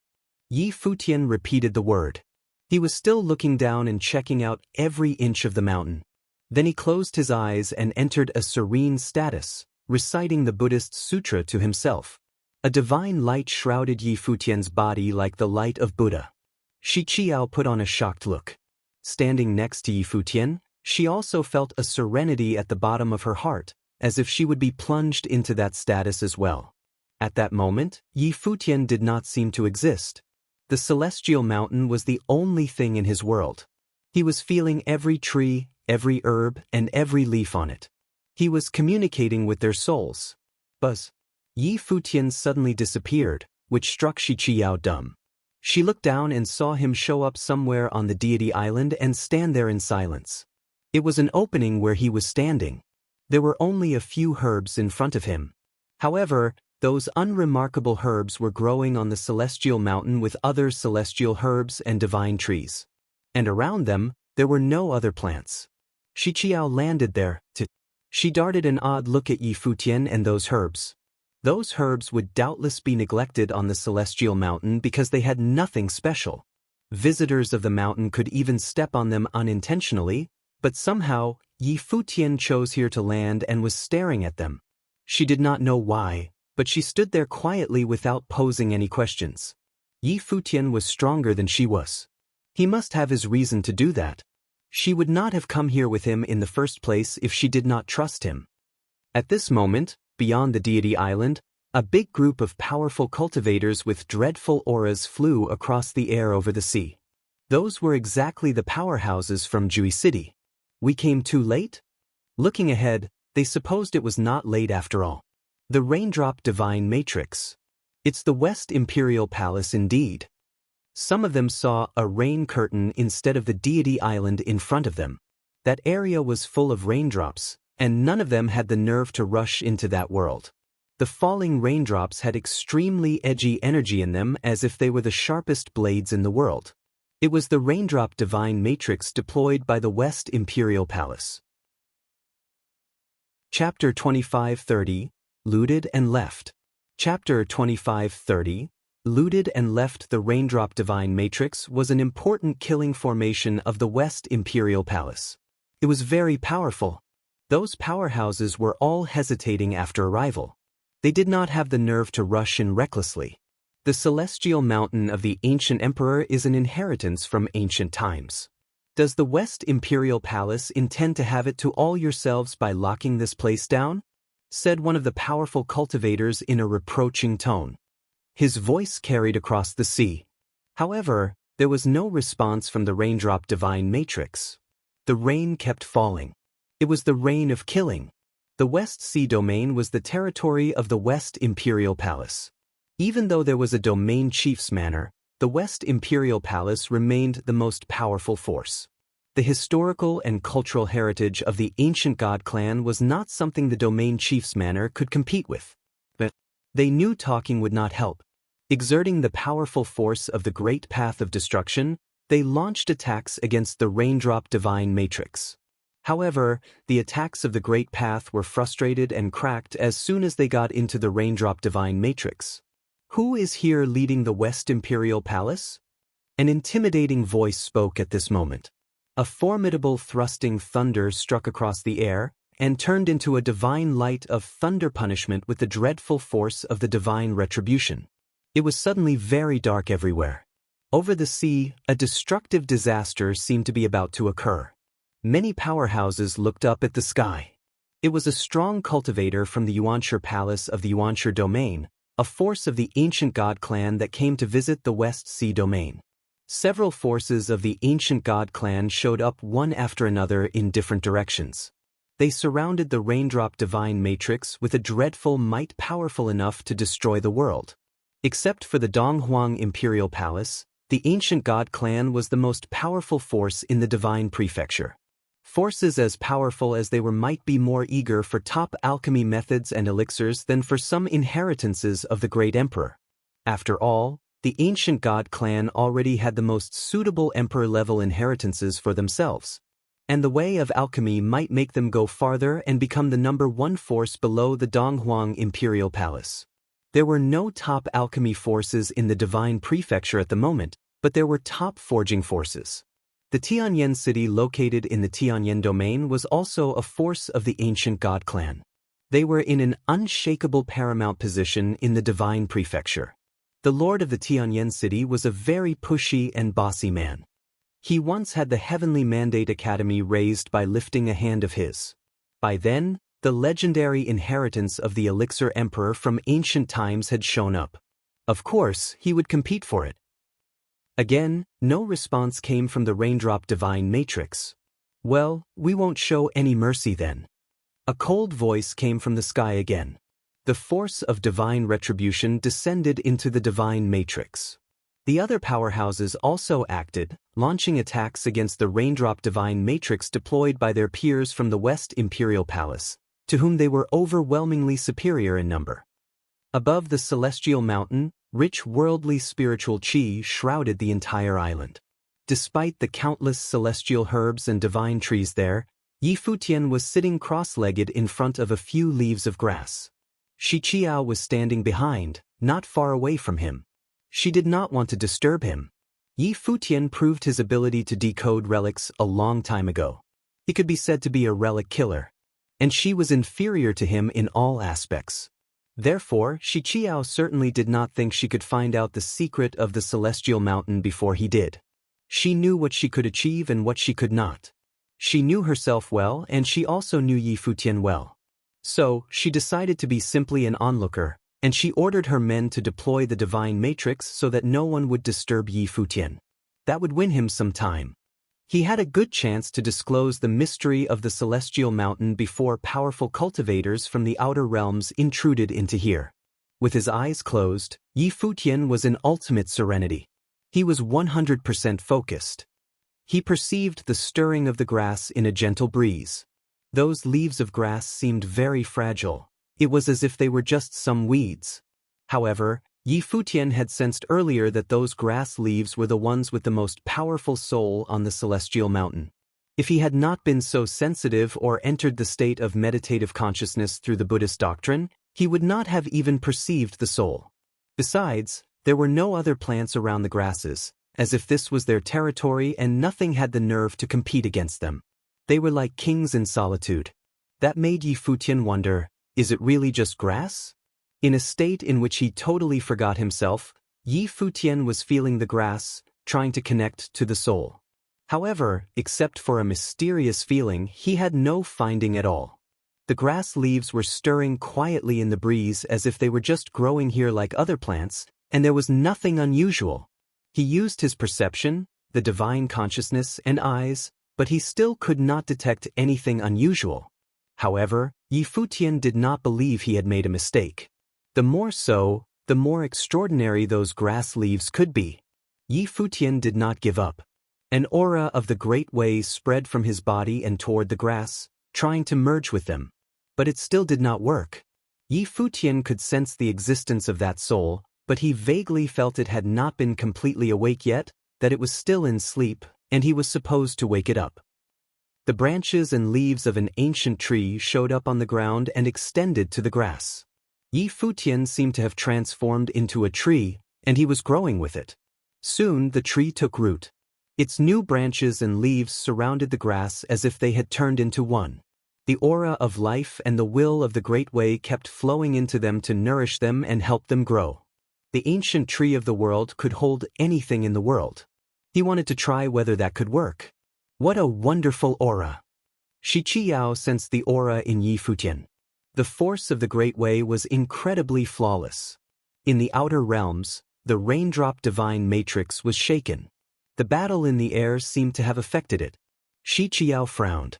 Yi Futian repeated the word. He was still looking down and checking out every inch of the mountain. Then he closed his eyes and entered a serene status, reciting the Buddhist sutra to himself. A divine light shrouded Yi Futian's body like the light of Buddha. Shi Qiao put on a shocked look. Standing next to Yi Futian, she also felt a serenity at the bottom of her heart, as if she would be plunged into that status as well. At that moment, Yi Futian did not seem to exist. The celestial mountain was the only thing in his world. He was feeling every tree, every herb, and every leaf on it. He was communicating with their souls. Buzz. Yi Futian suddenly disappeared, which struck Shi Qiao dumb. She looked down and saw him show up somewhere on the deity island and stand there in silence. It was an opening where he was standing. There were only a few herbs in front of him. However, those unremarkable herbs were growing on the celestial mountain with other celestial herbs and divine trees. And around them, there were no other plants. Shi Qiao landed there, She darted an odd look at Yi Futian and those herbs. Those herbs would doubtless be neglected on the celestial mountain because they had nothing special. Visitors of the mountain could even step on them unintentionally, but somehow, Yi Futian chose here to land and was staring at them. She did not know why, but she stood there quietly without posing any questions. Yi Futian was stronger than she was. He must have his reason to do that. She would not have come here with him in the first place if she did not trust him. At this moment, beyond the deity island, a big group of powerful cultivators with dreadful auras flew across the air over the sea. Those were exactly the powerhouses from Jui City. We came too late? Looking ahead, they supposed it was not late after all. The Raindrop Divine Matrix. It's the West Imperial Palace indeed. Some of them saw a rain curtain instead of the deity island in front of them. That area was full of raindrops, and none of them had the nerve to rush into that world. The falling raindrops had extremely edgy energy in them as if they were the sharpest blades in the world. It was the Raindrop Divine Matrix deployed by the West Imperial Palace. Chapter 25:30, Looted and Left. Chapter 25:30, Looted and Left. The Raindrop Divine Matrix was an important killing formation of the West Imperial Palace. It was very powerful. Those powerhouses were all hesitating after arrival. They did not have the nerve to rush in recklessly. The celestial mountain of the ancient emperor is an inheritance from ancient times. Does the West Imperial Palace intend to have it to all yourselves by locking this place down? Said one of the powerful cultivators in a reproaching tone. His voice carried across the sea. However, there was no response from the Raindrop Divine Matrix. The rain kept falling. It was the rain of killing. The West Sea Domain was the territory of the West Imperial Palace. Even though there was a domain chief's manor, the West Imperial Palace remained the most powerful force. The historical and cultural heritage of the ancient god clan was not something the domain chief's manor could compete with. But they knew talking would not help. Exerting the powerful force of the Great Path of Destruction, they launched attacks against the Raindrop Divine Matrix. However, the attacks of the Great Path were frustrated and cracked as soon as they got into the Raindrop Divine Matrix. Who is here leading the West Imperial Palace? An intimidating voice spoke at this moment. A formidable thrusting thunder struck across the air, and turned into a divine light of thunder punishment with the dreadful force of the divine retribution. It was suddenly very dark everywhere. Over the sea, a destructive disaster seemed to be about to occur. Many powerhouses looked up at the sky. It was a strong cultivator from the Yuanshi Palace of the Yuanshi domain, a force of the ancient god clan that came to visit the West Sea domain. Several forces of the ancient god clan showed up one after another in different directions. They surrounded the raindrop divine matrix with a dreadful might powerful enough to destroy the world. Except for the Donghuang Imperial Palace, the ancient god clan was the most powerful force in the divine prefecture. Forces as powerful as they were might be more eager for top alchemy methods and elixirs than for some inheritances of the great emperor. After all, the ancient god clan already had the most suitable emperor-level inheritances for themselves. And the way of alchemy might make them go farther and become the #1 force below the Donghuang Imperial Palace. There were no top alchemy forces in the divine prefecture at the moment, but there were top forging forces. The Tianyan city located in the Tianyan domain was also a force of the ancient god clan. They were in an unshakable paramount position in the divine prefecture. The lord of the Tianyan city was a very pushy and bossy man. He once had the Heavenly Mandate Academy raised by lifting a hand of his. By then, the legendary inheritance of the Elixir Emperor from ancient times had shown up. Of course, he would compete for it. Again, no response came from the raindrop divine matrix. Well, we won't show any mercy then. A cold voice came from the sky again. The force of divine retribution descended into the divine matrix. The other powerhouses also acted, launching attacks against the raindrop divine matrix deployed by their peers from the West Imperial Palace, to whom they were overwhelmingly superior in number. Above the celestial mountain, rich worldly spiritual qi shrouded the entire island. Despite the countless celestial herbs and divine trees there, Futian was sitting cross-legged in front of a few leaves of grass. Qiao was standing behind, not far away from him. She did not want to disturb him. Futian proved his ability to decode relics a long time ago. He could be said to be a relic killer. And she was inferior to him in all aspects. Therefore, Qiao certainly did not think she could find out the secret of the celestial mountain before he did. She knew what she could achieve and what she could not. She knew herself well, and she also knew Futian well. So, she decided to be simply an onlooker, and she ordered her men to deploy the divine matrix so that no one would disturb Futian. That would win him some time. He had a good chance to disclose the mystery of the celestial mountain before powerful cultivators from the outer realms intruded into here. With his eyes closed, Futian was in ultimate serenity. He was 100% focused. He perceived the stirring of the grass in a gentle breeze. Those leaves of grass seemed very fragile. It was as if they were just some weeds. However, Futian had sensed earlier that those grass leaves were the ones with the most powerful soul on the celestial mountain. If he had not been so sensitive or entered the state of meditative consciousness through the Buddhist doctrine, he would not have even perceived the soul. Besides, there were no other plants around the grasses, as if this was their territory and nothing had the nerve to compete against them. They were like kings in solitude. That made Futian wonder, is it really just grass? In a state in which he totally forgot himself, Futian was feeling the grass, trying to connect to the soul. However, except for a mysterious feeling, he had no finding at all. The grass leaves were stirring quietly in the breeze as if they were just growing here like other plants, and there was nothing unusual. He used his perception, the divine consciousness, and eyes, but he still could not detect anything unusual. However, Futian did not believe he had made a mistake. The more so, the more extraordinary those grass leaves could be. Futian did not give up. An aura of the great ways spread from his body and toward the grass, trying to merge with them. But it still did not work. Futian could sense the existence of that soul, but he vaguely felt it had not been completely awake yet, that it was still in sleep, and he was supposed to wake it up. The branches and leaves of an ancient tree showed up on the ground and extended to the grass. Futian seemed to have transformed into a tree, and he was growing with it. Soon the tree took root. Its new branches and leaves surrounded the grass as if they had turned into one. The aura of life and the will of the Great Way kept flowing into them to nourish them and help them grow. The ancient tree of the world could hold anything in the world. He wanted to try whether that could work. What a wonderful aura! Shi Qiao sensed the aura in Yi Futian. The force of the Great Way was incredibly flawless. In the outer realms, the raindrop divine matrix was shaken. The battle in the air seemed to have affected it. Shi Qiao frowned.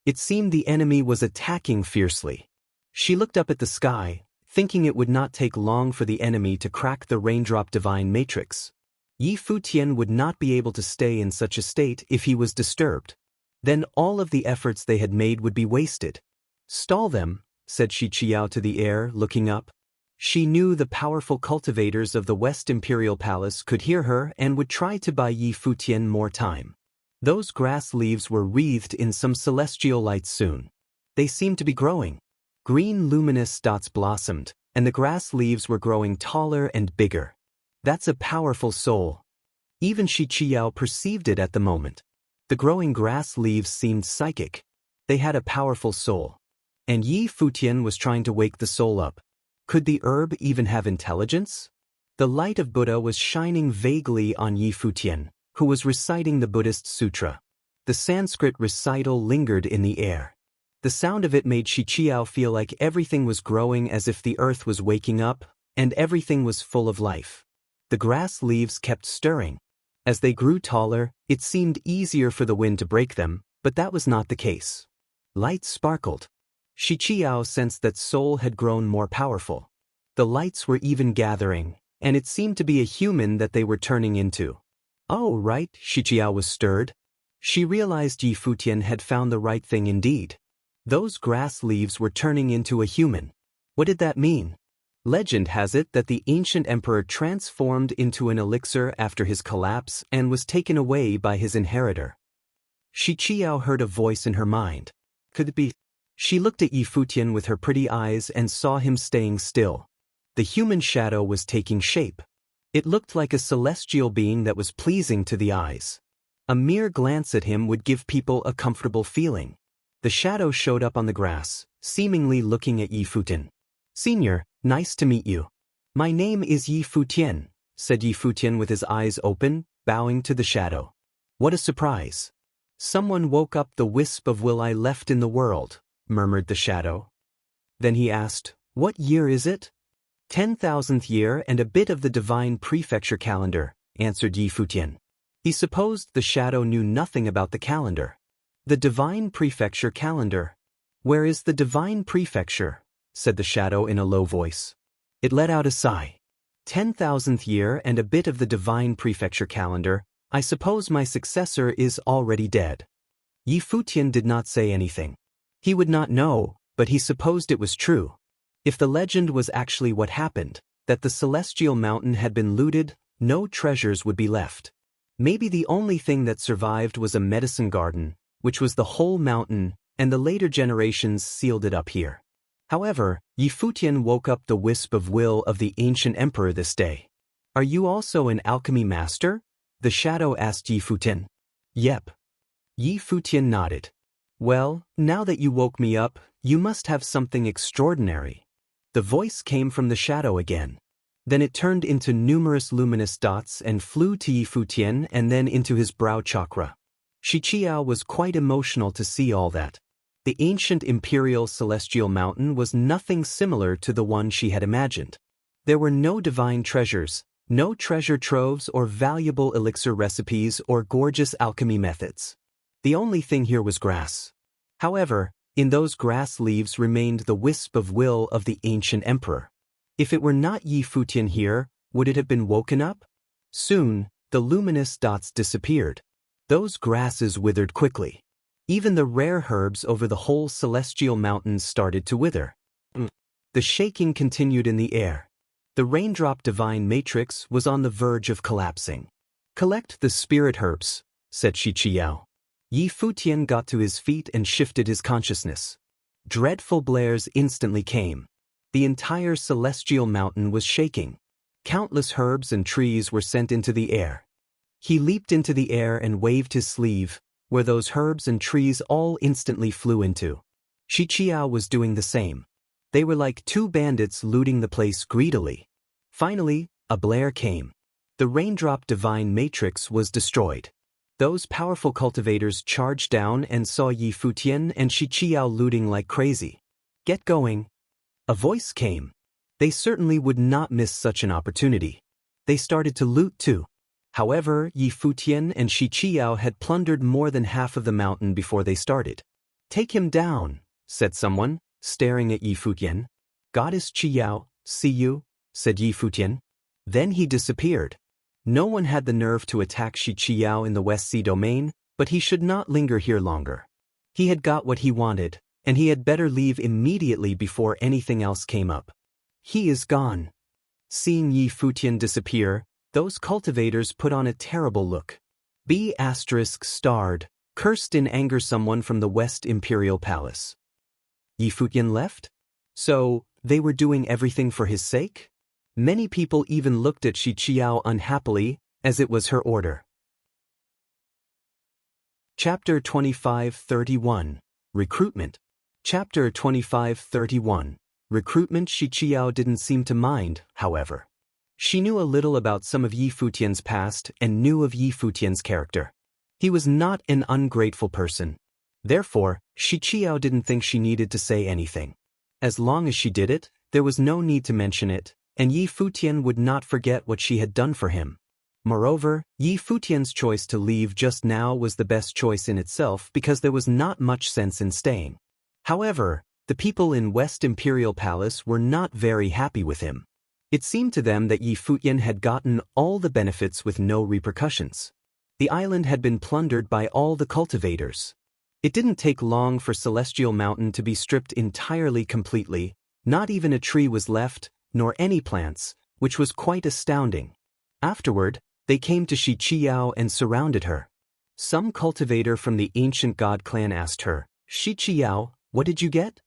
It seemed the enemy was attacking fiercely. She looked up at the sky, thinking it would not take long for the enemy to crack the raindrop divine matrix. Yi Futian would not be able to stay in such a state if he was disturbed. Then all of the efforts they had made would be wasted. "Stall them," said Shi Qiao to the air, looking up. She knew the powerful cultivators of the West Imperial Palace could hear her and would try to buy Yi Futian more time. Those grass leaves were wreathed in some celestial light soon. They seemed to be growing. Green luminous dots blossomed, and the grass leaves were growing taller and bigger. That's a powerful soul. Even Shi Qiao perceived it at the moment. The growing grass leaves seemed psychic. They had a powerful soul. And Yi Futian was trying to wake the soul up. Could the herb even have intelligence? The light of Buddha was shining vaguely on Yi Futian, who was reciting the Buddhist sutra. The Sanskrit recital lingered in the air. The sound of it made Shi Qiao feel like everything was growing, as if the earth was waking up, and everything was full of life. The grass leaves kept stirring. As they grew taller, it seemed easier for the wind to break them, but that was not the case. Light sparkled. Shi Qiao sensed that soul had grown more powerful. The lights were even gathering, and it seemed to be a human that they were turning into. Oh, right, Shi Qiao was stirred. She realized Yi Futian had found the right thing indeed. Those grass leaves were turning into a human. What did that mean? Legend has it that the ancient emperor transformed into an elixir after his collapse and was taken away by his inheritor. Shi Qiao heard a voice in her mind. Could it be? She looked at Yi Futian with her pretty eyes and saw him staying still. The human shadow was taking shape. It looked like a celestial being that was pleasing to the eyes. A mere glance at him would give people a comfortable feeling. The shadow showed up on the grass, seemingly looking at Yi Futian. "Senior, nice to meet you. My name is Yi Futian," said Yi Futian with his eyes open, bowing to the shadow. What a surprise. "Someone woke up the wisp of will I left in the world," murmured the shadow. Then he asked, "What year is it?" 10,000th year and a bit of the divine prefecture calendar," answered Yi Futian. He supposed the shadow knew nothing about the calendar. The divine prefecture calendar. "Where is the divine prefecture?" said the shadow in a low voice. It let out a sigh. 10,000th year and a bit of the divine prefecture calendar. I suppose my successor is already dead. Yi Futian did not say anything. He would not know, but he supposed it was true. If the legend was actually what happened, that the celestial mountain had been looted, no treasures would be left. Maybe the only thing that survived was a medicine garden, which was the whole mountain, and the later generations sealed it up here. However, Yi Futian woke up the wisp of will of the ancient emperor this day. "Are you also an alchemy master?" the shadow asked Yi Futian. "Yep." Yi Futian nodded. "Well, now that you woke me up, you must have something extraordinary." The voice came from the shadow again. Then it turned into numerous luminous dots and flew to Yi Futian and then into his brow chakra. Shi Qiao was quite emotional to see all that. The ancient imperial celestial mountain was nothing similar to the one she had imagined. There were no divine treasures, no treasure troves or valuable elixir recipes or gorgeous alchemy methods. The only thing here was grass. However, in those grass leaves remained the wisp of will of the ancient emperor. If it were not Yi Futian here, would it have been woken up? Soon, the luminous dots disappeared. Those grasses withered quickly. Even the rare herbs over the whole celestial mountains started to wither. The shaking continued in the air. The raindrop divine matrix was on the verge of collapsing. "Collect the spirit herbs," said Shi Qiao. Yi Futian got to his feet and shifted his consciousness. Dreadful blares instantly came. The entire celestial mountain was shaking. Countless herbs and trees were sent into the air. He leaped into the air and waved his sleeve, where those herbs and trees all instantly flew into. Shi Qiao was doing the same. They were like two bandits looting the place greedily. Finally, a blare came. The raindrop divine matrix was destroyed. Those powerful cultivators charged down and saw Yi Futian and Shi Qiao looting like crazy. Get going. A voice came. They certainly would not miss such an opportunity. They started to loot too. However, Yi Futian and Shi Qiao had plundered more than half of the mountain before they started. Take him down, said someone, staring at Yi Futian. Goddess Qiao, see you, said Yi Futian. Then he disappeared. No one had the nerve to attack Shi Qiao in the West Sea domain, but he should not linger here longer. He had got what he wanted, and he had better leave immediately before anything else came up. He is gone. Seeing Yi Futian disappear, those cultivators put on a terrible look. B****, cursed in anger someone from the West Imperial Palace. Yi Futian left? So, they were doing everything for his sake? Many people even looked at Shi Qiao unhappily, as it was her order. Chapter 25:31 Recruitment. Chapter 25:31 Recruitment. Shi Qiao didn't seem to mind, however. She knew a little about some of Yi Futian's past and knew of Yi Futian's character. He was not an ungrateful person. Therefore, Shi Qiao didn't think she needed to say anything. As long as she did it, there was no need to mention it, and Yi Futian would not forget what she had done for him. Moreover, Yi Futian's choice to leave just now was the best choice in itself because there was not much sense in staying. However, the people in West Imperial Palace were not very happy with him. It seemed to them that Yi Futian had gotten all the benefits with no repercussions. The island had been plundered by all the cultivators. It didn't take long for Celestial Mountain to be stripped entirely completely. Not even a tree was left, nor any plants, which was quite astounding. Afterward, they came to Shi Qiao and surrounded her. Some cultivator from the ancient god clan asked her, "Shi Qiao, what did you get?"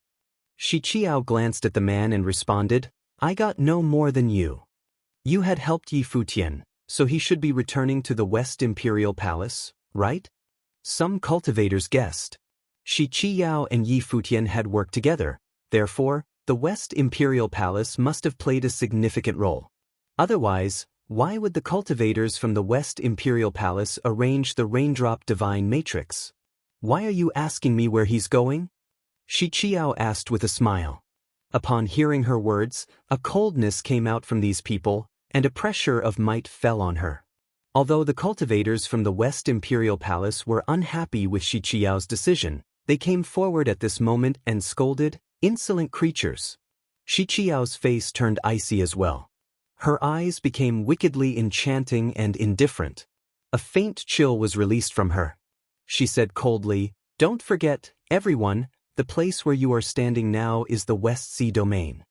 Shi Qiao glanced at the man and responded, "I got no more than you. You had helped Yi Futian, so he should be returning to the West Imperial Palace, right?" Some cultivators guessed. Shi Qiao and Yi Futian had worked together, therefore, the West Imperial Palace must have played a significant role. Otherwise, why would the cultivators from the West Imperial Palace arrange the raindrop divine matrix? "Why are you asking me where he's going?" Shi Qiao asked with a smile. Upon hearing her words, a coldness came out from these people, and a pressure of might fell on her. Although the cultivators from the West Imperial Palace were unhappy with Shi Qiao's decision, they came forward at this moment and scolded, "Insolent creatures." Shi Qiao's face turned icy as well. Her eyes became wickedly enchanting and indifferent. A faint chill was released from her. She said coldly, "Don't forget, everyone, the place where you are standing now is the West Sea Domain."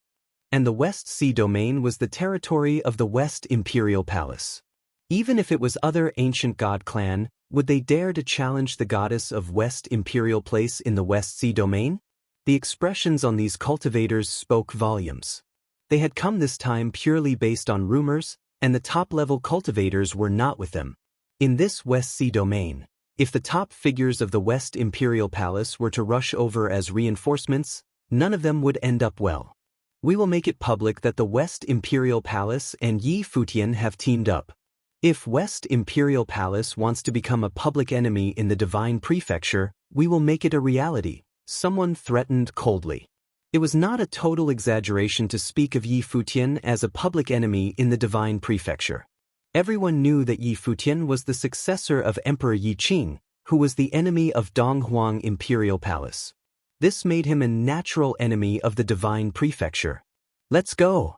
And the West Sea Domain was the territory of the West Imperial Palace. Even if it was other ancient god clan, would they dare to challenge the goddess of West Imperial Place in the West Sea Domain? The expressions on these cultivators spoke volumes. They had come this time purely based on rumors, and the top-level cultivators were not with them. In this West Sea Domain, if the top figures of the West Imperial Palace were to rush over as reinforcements, none of them would end up well. "We will make it public that the West Imperial Palace and Yi Futian have teamed up. If West Imperial Palace wants to become a public enemy in the Divine Prefecture, we will make it a reality," someone threatened coldly. It was not a total exaggeration to speak of Yi Futian as a public enemy in the Divine Prefecture. Everyone knew that Yi Futian was the successor of Emperor Yi Qing, who was the enemy of Donghuang Imperial Palace. This made him a natural enemy of the Divine Prefecture. "Let's go."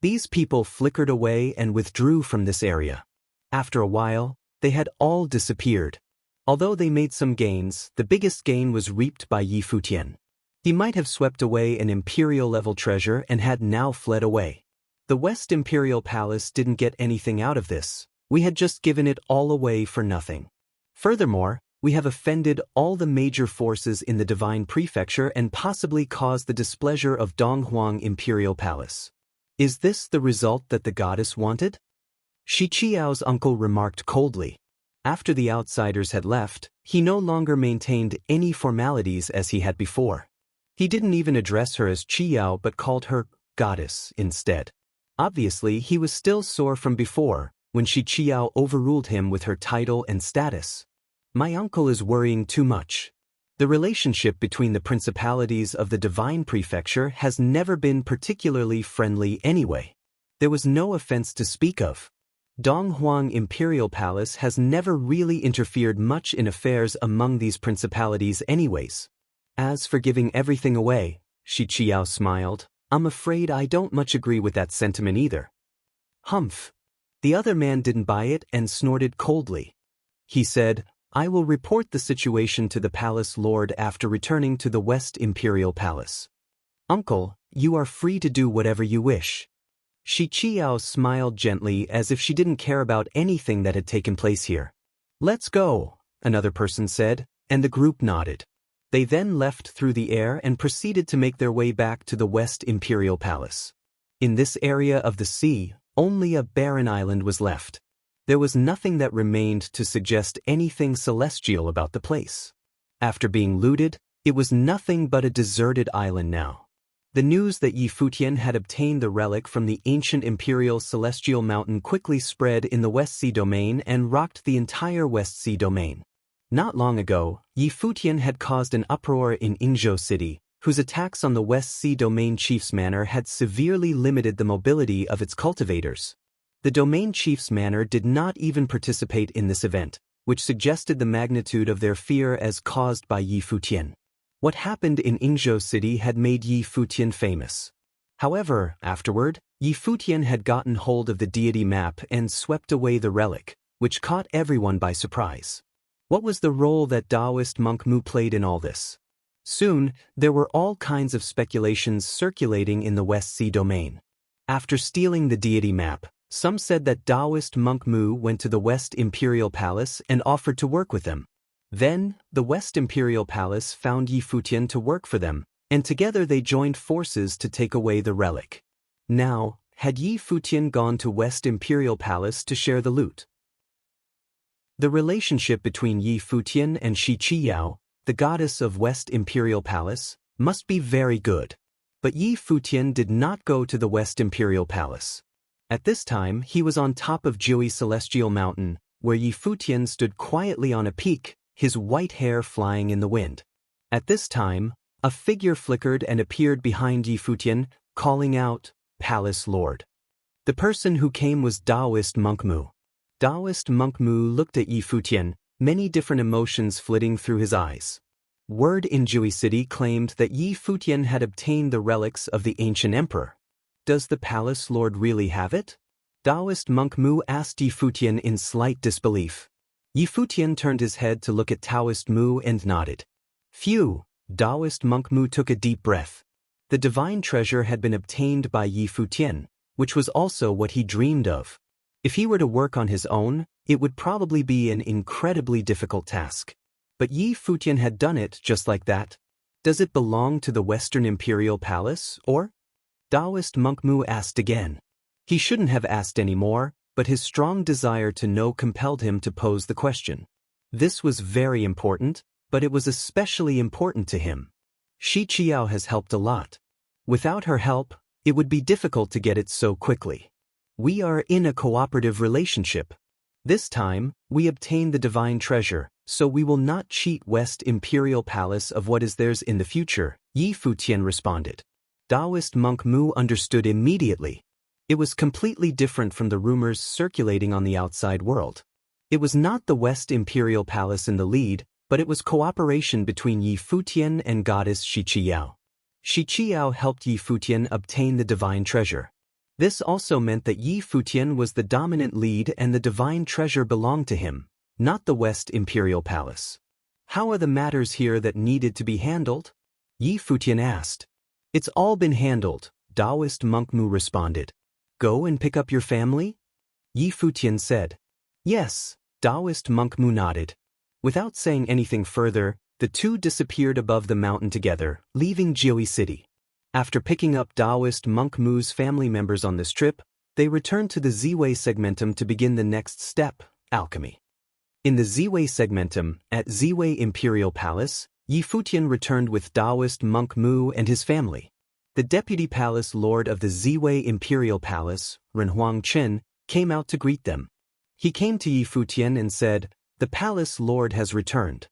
These people flickered away and withdrew from this area. After a while, they had all disappeared. Although they made some gains, the biggest gain was reaped by Yi Futian. He might have swept away an imperial-level treasure and had now fled away. The West Imperial Palace didn't get anything out of this. We had just given it all away for nothing. Furthermore, we have offended all the major forces in the Divine Prefecture and possibly caused the displeasure of Donghuang Imperial Palace. Is this the result that the goddess wanted? Shi Qiao's uncle remarked coldly. After the outsiders had left, he no longer maintained any formalities as he had before. He didn't even address her as Qiao but called her goddess instead. Obviously, he was still sore from before, when Qiao overruled him with her title and status. My uncle is worrying too much. The relationship between the principalities of the Divine Prefecture has never been particularly friendly anyway. There was no offense to speak of. Donghuang Imperial Palace has never really interfered much in affairs among these principalities anyways. As for giving everything away, Qiao smiled, I'm afraid I don't much agree with that sentiment either. Humph. The other man didn't buy it and snorted coldly. He said, I will report the situation to the palace lord after returning to the West Imperial Palace. Uncle, you are free to do whatever you wish. Qiao smiled gently as if she didn't care about anything that had taken place here. Let's go, another person said, and the group nodded. They then left through the air and proceeded to make their way back to the West Imperial Palace. In this area of the sea, only a barren island was left. There was nothing that remained to suggest anything celestial about the place. After being looted, it was nothing but a deserted island now. The news that Futian had obtained the relic from the ancient Imperial Celestial Mountain quickly spread in the West Sea domain and rocked the entire West Sea domain. Not long ago, Futian had caused an uproar in Inzhou City, whose attacks on the West Sea Domain Chief's manor had severely limited the mobility of its cultivators. The Domain Chief's manor did not even participate in this event, which suggested the magnitude of their fear as caused by Futian. What happened in Inzhou City had made Futian famous. However, afterward, Futian had gotten hold of the deity map and swept away the relic, which caught everyone by surprise. What was the role that Taoist monk Mu played in all this? Soon, there were all kinds of speculations circulating in the West Sea domain. After stealing the deity map, some said that Taoist monk Mu went to the West Imperial Palace and offered to work with them. Then, the West Imperial Palace found Futian to work for them, and together they joined forces to take away the relic. Now, had Futian gone to West Imperial Palace to share the loot? The relationship between Futian and Qiao, the goddess of West Imperial Palace, must be very good. But Futian did not go to the West Imperial Palace. At this time, he was on top of Jiui Celestial Mountain, where Futian stood quietly on a peak, his white hair flying in the wind. At this time, a figure flickered and appeared behind Futian, calling out, Palace Lord. The person who came was Taoist monk Mu. Taoist monk Mu looked at Futian, many different emotions flitting through his eyes. Word in Jiui City claimed that Futian had obtained the relics of the ancient emperor. Does the Palace Lord really have it? Taoist monk Mu asked Futian in slight disbelief. Futian turned his head to look at Taoist Mu and nodded. Phew, Taoist monk Mu took a deep breath. The divine treasure had been obtained by Futian, which was also what he dreamed of. If he were to work on his own, it would probably be an incredibly difficult task. But Futian had done it just like that. Does it belong to the Western Imperial Palace, or? Taoist monk Mu asked again. He shouldn't have asked any more, but his strong desire to know compelled him to pose the question. This was very important, but it was especially important to him. Qiao has helped a lot. Without her help, it would be difficult to get it so quickly. We are in a cooperative relationship. This time, we obtain the divine treasure, so we will not cheat West Imperial Palace of what is theirs in the future, Futian responded. Taoist monk Mu understood immediately. It was completely different from the rumors circulating on the outside world. It was not the West Imperial Palace in the lead, but it was cooperation between Futian and goddess Qiao. Qiao helped Futian obtain the divine treasure. This also meant that Futian was the dominant lead and the divine treasure belonged to him, not the West Imperial Palace. How are the matters here that needed to be handled? Futian asked. It's all been handled, Taoist monk Mu responded. Go and pick up your family? Futian said. Yes, Taoist monk Mu nodded. Without saying anything further, the two disappeared above the mountain together, leaving Jiui City. After picking up Taoist monk Mu's family members on this trip, they returned to the Ziwei segmentum to begin the next step, alchemy. In the Ziwei segmentum, at Ziwei Imperial Palace, Yi Futian returned with Taoist monk Mu and his family. The deputy palace lord of the Ziwei Imperial Palace, Renhuang Chen, came out to greet them. He came to Yi Futian and said, "The palace lord has returned."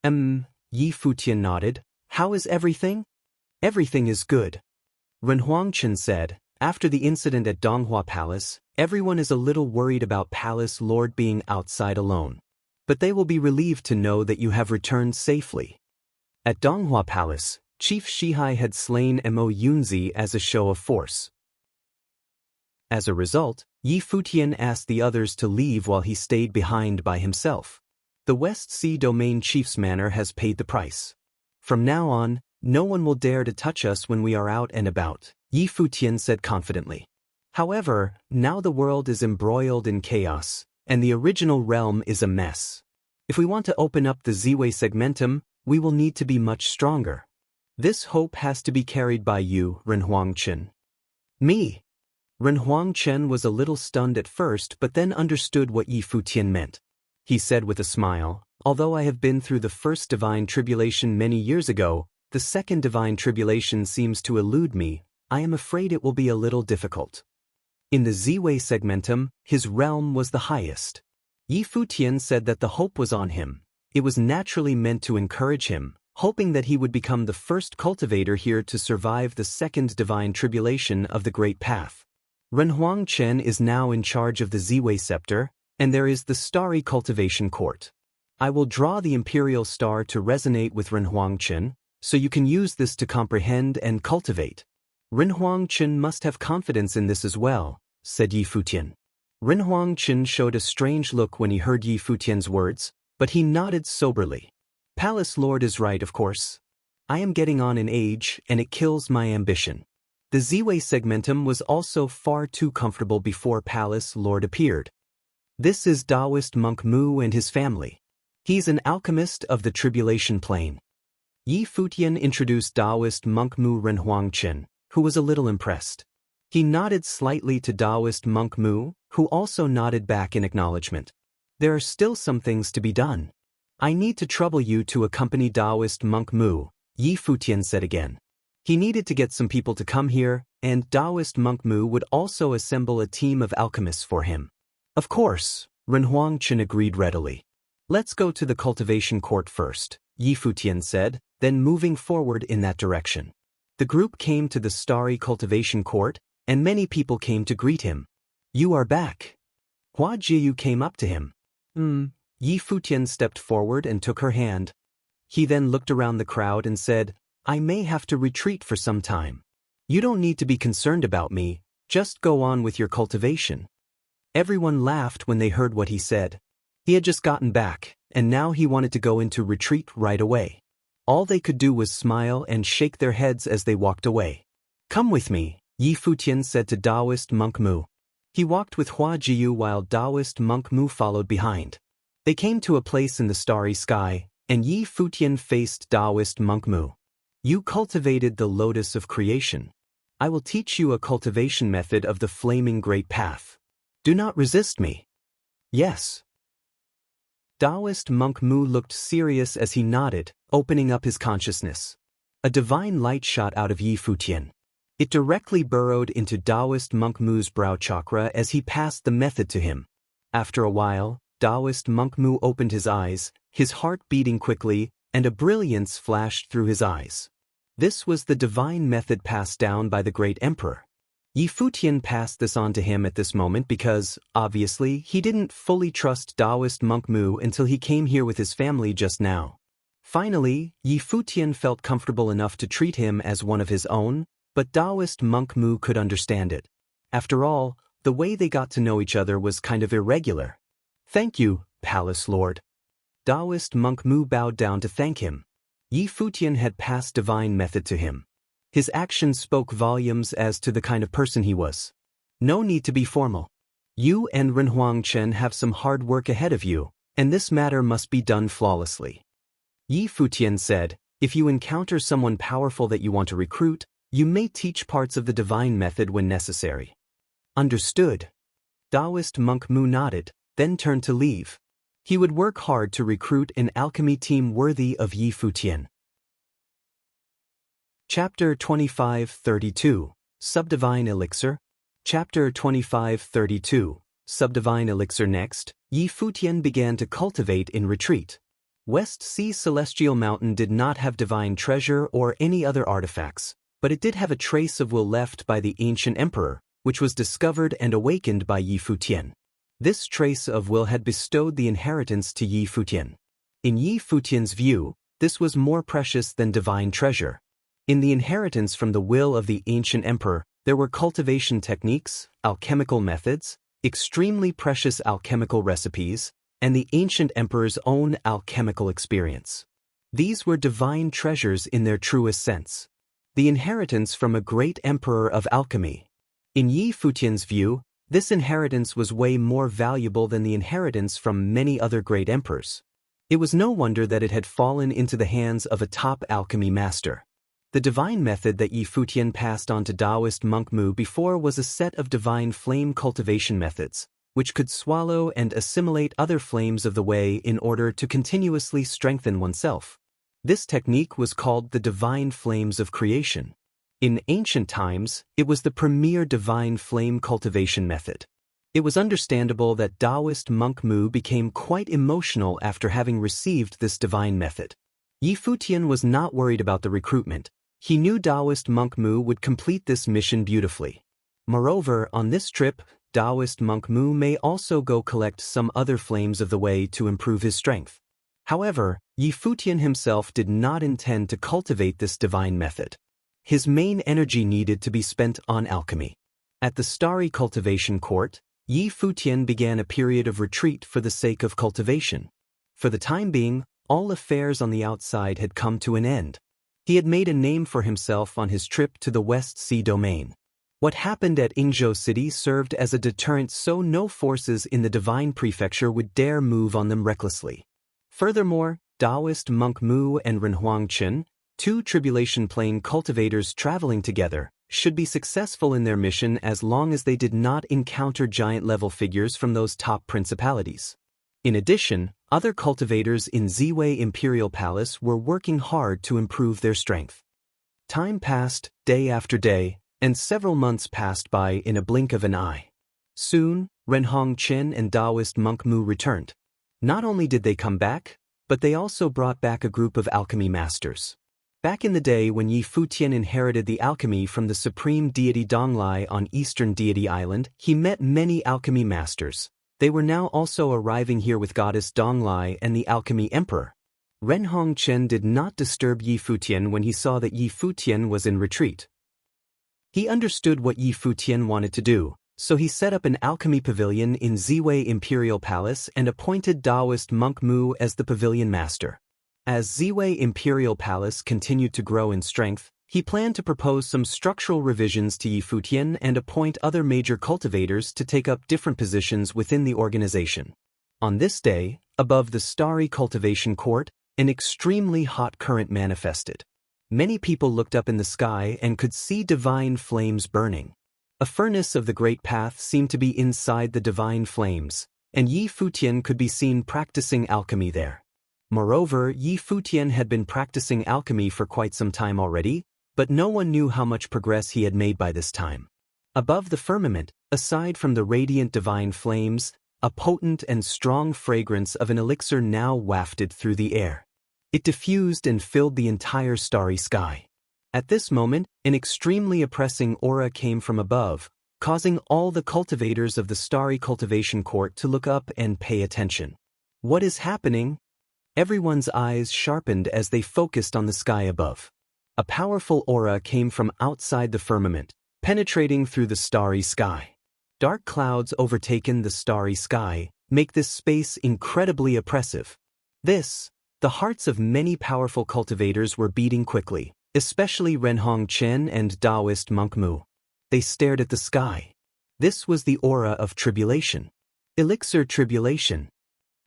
Yi Futian nodded. "How is everything?" "Everything is good." Renhuang Chen said, "After the incident at Donghua Palace, everyone is a little worried about palace lord being outside alone. But they will be relieved to know that you have returned safely." At Donghua Palace, Chief Shihai had slain Mo Yunzi as a show of force. As a result, Yi Futian asked the others to leave while he stayed behind by himself. The West Sea Domain Chief's manor has paid the price. From now on, no one will dare to touch us when we are out and about, Yi Futian said confidently. However, now the world is embroiled in chaos, and the original realm is a mess. If we want to open up the Ziwei segmentum, we will need to be much stronger. This hope has to be carried by you, Renhuang Chen. Me. Renhuang Chen was a little stunned at first but then understood what Yi Futian meant. He said with a smile, "Although I have been through the first divine tribulation many years ago, the second divine tribulation seems to elude me. I am afraid it will be a little difficult." In the Ziwei segmentum, his realm was the highest. Yi Futian said that the hope was on him. It was naturally meant to encourage him, hoping that he would become the first cultivator here to survive the second divine tribulation of the Great Path. Renhuang Chen is now in charge of the Ziwei scepter, and there is the starry cultivation court. I will draw the imperial star to resonate with Renhuang Chen, so you can use this to comprehend and cultivate. Renhuang Chen must have confidence in this as well, said Yi Futian. Renhuang Chen showed a strange look when he heard Yi Futian's words, but he nodded soberly. Palace Lord is right, of course. I am getting on in age, and it kills my ambition. The Ziwei segmentum was also far too comfortable before Palace Lord appeared. This is Taoist monk Mu and his family. He's an alchemist of the tribulation plane. Yi Futian introduced Taoist monk Mu Renhuang Chen, who was a little impressed. He nodded slightly to Taoist monk Mu, who also nodded back in acknowledgement. There are still some things to be done. I need to trouble you to accompany Taoist monk Mu, Yi Futian said again. He needed to get some people to come here, and Taoist monk Mu would also assemble a team of alchemists for him. Of course, Renhuang Chen agreed readily. Let's go to the cultivation court first, Yi Futian said, then moving forward in that direction. The group came to the starry cultivation court, and many people came to greet him. You are back. Hua Jiyu came up to him. Yi Futian stepped forward and took her hand. He then looked around the crowd and said, I may have to retreat for some time. You don't need to be concerned about me, just go on with your cultivation. Everyone laughed when they heard what he said. He had just gotten back, and now he wanted to go into retreat right away. All they could do was smile and shake their heads as they walked away. Come with me, Yi Futian said to Taoist monk Mu. He walked with Hua Jiyu while Taoist monk Mu followed behind. They came to a place in the starry sky, and Yi Futian faced Taoist monk Mu. You cultivated the lotus of creation. I will teach you a cultivation method of the flaming great path. Do not resist me. Yes. Taoist monk Mu looked serious as he nodded, opening up his consciousness. A divine light shot out of Yi Futian. It directly burrowed into Taoist monk Mu's brow chakra as he passed the method to him. After a while, Taoist monk Mu opened his eyes, his heart beating quickly, and a brilliance flashed through his eyes. This was the divine method passed down by the great emperor. Yi Futian passed this on to him at this moment because, obviously, he didn't fully trust Taoist monk Mu until he came here with his family just now. Finally, Yi Futian felt comfortable enough to treat him as one of his own, but Taoist monk Mu could understand it. After all, the way they got to know each other was kind of irregular. Thank you, Palace Lord. Taoist monk Mu bowed down to thank him. Yi Futian had passed divine method to him. His actions spoke volumes as to the kind of person he was. No need to be formal. You and Renhuang Chen have some hard work ahead of you, and this matter must be done flawlessly. Yi Futian said, if you encounter someone powerful that you want to recruit, you may teach parts of the divine method when necessary. Understood. Taoist monk Mu nodded, then turned to leave. He would work hard to recruit an alchemy team worthy of Yi Futian. Chapter 25-32, Subdivine Elixir. Chapter 25-32, Subdivine Elixir. Next, Yi Futian began to cultivate in retreat. West Sea Celestial Mountain did not have divine treasure or any other artifacts, but it did have a trace of will left by the ancient emperor, which was discovered and awakened by Yi Futian. This trace of will had bestowed the inheritance to Yi Futian. In Yi Futian's view, this was more precious than divine treasure. In the inheritance from the will of the ancient emperor, there were cultivation techniques, alchemical methods, extremely precious alchemical recipes, and the ancient emperor's own alchemical experience. These were divine treasures in their truest sense. The inheritance from a great emperor of alchemy. In Yi Futian's view, this inheritance was way more valuable than the inheritance from many other great emperors. It was no wonder that it had fallen into the hands of a top alchemy master. The divine method that Yi Futian passed on to Taoist monk Mu before was a set of divine flame cultivation methods, which could swallow and assimilate other flames of the way in order to continuously strengthen oneself. This technique was called the divine flames of creation. In ancient times, it was the premier divine flame cultivation method. It was understandable that Taoist monk Mu became quite emotional after having received this divine method. Yi Futian was not worried about the recruitment. He knew Taoist monk Mu would complete this mission beautifully. Moreover, on this trip, Taoist monk Mu may also go collect some other flames of the way to improve his strength. However, Yi Futian himself did not intend to cultivate this divine method. His main energy needed to be spent on alchemy. At the starry cultivation court, Yi Futian began a period of retreat for the sake of cultivation. For the time being, all affairs on the outside had come to an end. He had made a name for himself on his trip to the West Sea domain. What happened at Yingzhou City served as a deterrent so no forces in the divine prefecture would dare move on them recklessly. Furthermore, Taoist monk Mu and Renhuang Chen, two tribulation plane cultivators traveling together, should be successful in their mission as long as they did not encounter giant-level figures from those top principalities. In addition, other cultivators in Ziwei Imperial Palace were working hard to improve their strength. Time passed, day after day, and several months passed by in a blink of an eye. Soon, Renhong Chen and Taoist monk Mu returned. Not only did they come back, but they also brought back a group of alchemy masters. Back in the day when Yi Futian inherited the alchemy from the supreme deity Donglai on Eastern Deity Island, he met many alchemy masters. They were now also arriving here with goddess Donglai and the alchemy emperor. Renhong Chen did not disturb Yi Futian when he saw that Yi Futian was in retreat. He understood what Yi Futian wanted to do, so he set up an alchemy pavilion in Ziwei Imperial Palace and appointed Taoist monk Mu as the pavilion master. As Ziwei Imperial Palace continued to grow in strength, he planned to propose some structural revisions to Yi Futian and appoint other major cultivators to take up different positions within the organization. On this day, above the starry cultivation court, an extremely hot current manifested. Many people looked up in the sky and could see divine flames burning. A furnace of the Great Path seemed to be inside the divine flames, and Yi Futian could be seen practicing alchemy there. Moreover, Yi Futian had been practicing alchemy for quite some time already, but no one knew how much progress he had made by this time. Above the firmament, aside from the radiant divine flames, a potent and strong fragrance of an elixir now wafted through the air. It diffused and filled the entire starry sky. At this moment, an extremely oppressing aura came from above, causing all the cultivators of the starry cultivation court to look up and pay attention. What is happening? Everyone's eyes sharpened as they focused on the sky above. A powerful aura came from outside the firmament, penetrating through the starry sky. Dark clouds overtaken the starry sky, make this space incredibly oppressive. The hearts of many powerful cultivators were beating quickly, especially Renhong Chen and Taoist monk Mu. They stared at the sky. This was the aura of tribulation. Elixir tribulation.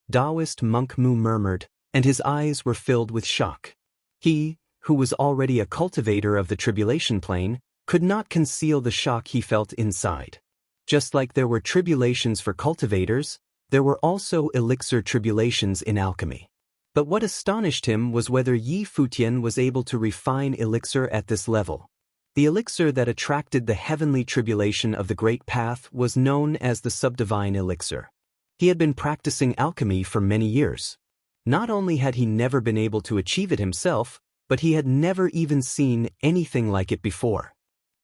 Taoist monk Mu murmured, and his eyes were filled with shock. He, who was already a cultivator of the tribulation plane, could not conceal the shock he felt inside. Just like there were tribulations for cultivators, There were also elixir tribulations in alchemy. But what astonished him was whether Yi Futian was able to refine elixir at this level. The elixir that attracted the heavenly tribulation of the Great Path was known as the subdivine elixir. He had been practicing alchemy for many years. Not only had he never been able to achieve it himself, but he had never even seen anything like it before.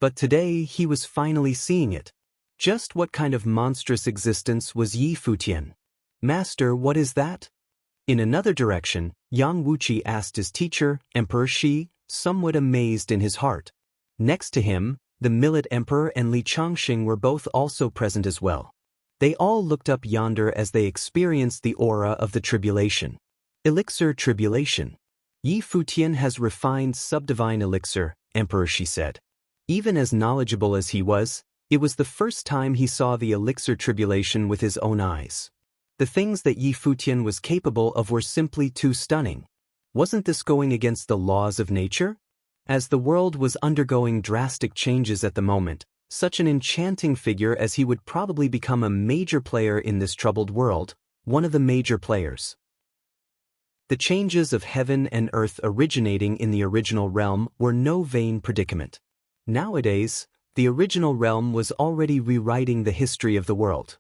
But today he was finally seeing it. Just what kind of monstrous existence was Yi Futian? Master, what is that? In another direction, Yang Wuqi asked his teacher, Emperor Shi, somewhat amazed in his heart. Next to him, the Millet Emperor and Li Changxing were both also present as well. They all looked up yonder as they experienced the aura of the tribulation. Elixir tribulation. Yi Futian has refined subdivine elixir, Emperor Shi said. Even as knowledgeable as he was, it was the first time he saw the elixir tribulation with his own eyes. The things that Yi Futian was capable of were simply too stunning. Wasn't this going against the laws of nature? As the world was undergoing drastic changes at the moment, such an enchanting figure as he would probably become a major player in this troubled world, one of the major players. The changes of heaven and earth originating in the original realm were no vain predicament. Nowadays, the original realm was already rewriting the history of the world.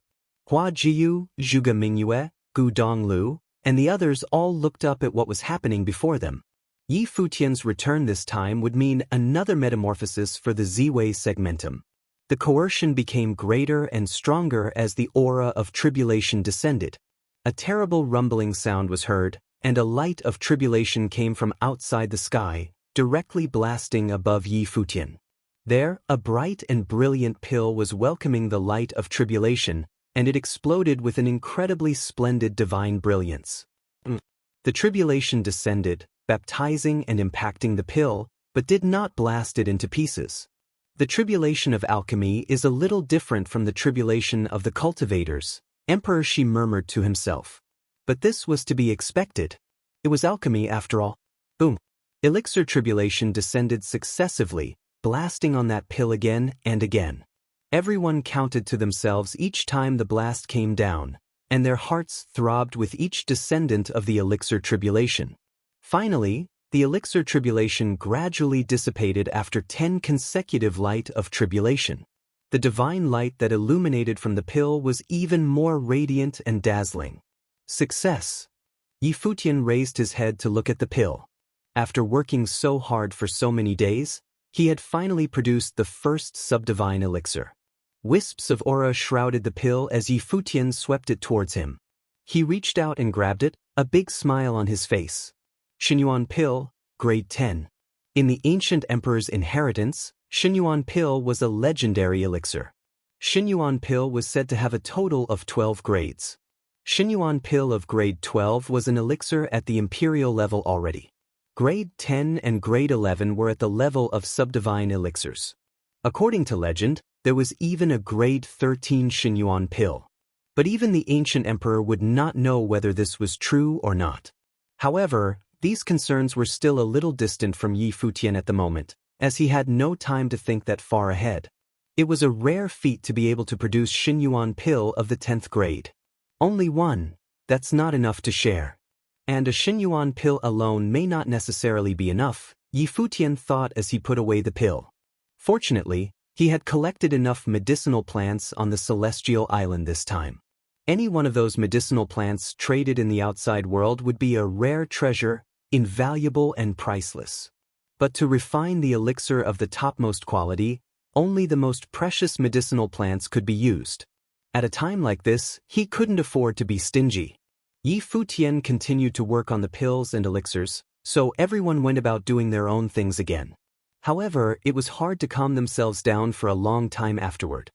Hua Jiyu, Zhuge Mingyue, Gu Donglu, and the others all looked up at what was happening before them. Yi Futian's return this time would mean another metamorphosis for the Ziwei segmentum. The coercion became greater and stronger as the aura of tribulation descended. A terrible rumbling sound was heard, and a light of tribulation came from outside the sky, directly blasting above Yi Futian. There, a bright and brilliant pill was welcoming the light of tribulation, and it exploded with an incredibly splendid divine brilliance. The tribulation descended, baptizing and impacting the pill, but did not blast it into pieces. The tribulation of alchemy is a little different from the tribulation of the cultivators, Emperor Shi murmured to himself. But this was to be expected. It was alchemy after all. Boom. Elixir tribulation descended successively, blasting on that pill again and again. Everyone counted to themselves each time the blast came down, and their hearts throbbed with each descendant of the elixir tribulation. Finally, the elixir tribulation gradually dissipated after 10 consecutive light of tribulation. The divine light that illuminated from the pill was even more radiant and dazzling. Success! Yi Futian raised his head to look at the pill. After working so hard for so many days, he had finally produced the first subdivine elixir. Wisps of aura shrouded the pill as Yi Futian swept it towards him. He reached out and grabbed it, a big smile on his face. Xinyuan Pill, Grade 10. In the ancient emperor's inheritance, Xinyuan Pill was a legendary elixir. Xinyuan Pill was said to have a total of 12 grades. Xinyuan Pill of Grade 12 was an elixir at the imperial level already. Grade 10 and Grade 11 were at the level of subdivine elixirs. According to legend, there was even a Grade 13 Xinyuan Pill. But even the ancient emperor would not know whether this was true or not. However, these concerns were still a little distant from Yi Futian at the moment, as he had no time to think that far ahead. It was a rare feat to be able to produce Xinyuan Pill of the 10th grade. Only one, that's not enough to share. And a Xinyuan Pill alone may not necessarily be enough, Yi Futian thought as he put away the pill. Fortunately, he had collected enough medicinal plants on the celestial island this time. Any one of those medicinal plants traded in the outside world would be a rare treasure, invaluable and priceless. But to refine the elixir of the topmost quality, only the most precious medicinal plants could be used. At a time like this, he couldn't afford to be stingy. Yi Futian continued to work on the pills and elixirs, so everyone went about doing their own things again. However, it was hard to calm themselves down for a long time afterward.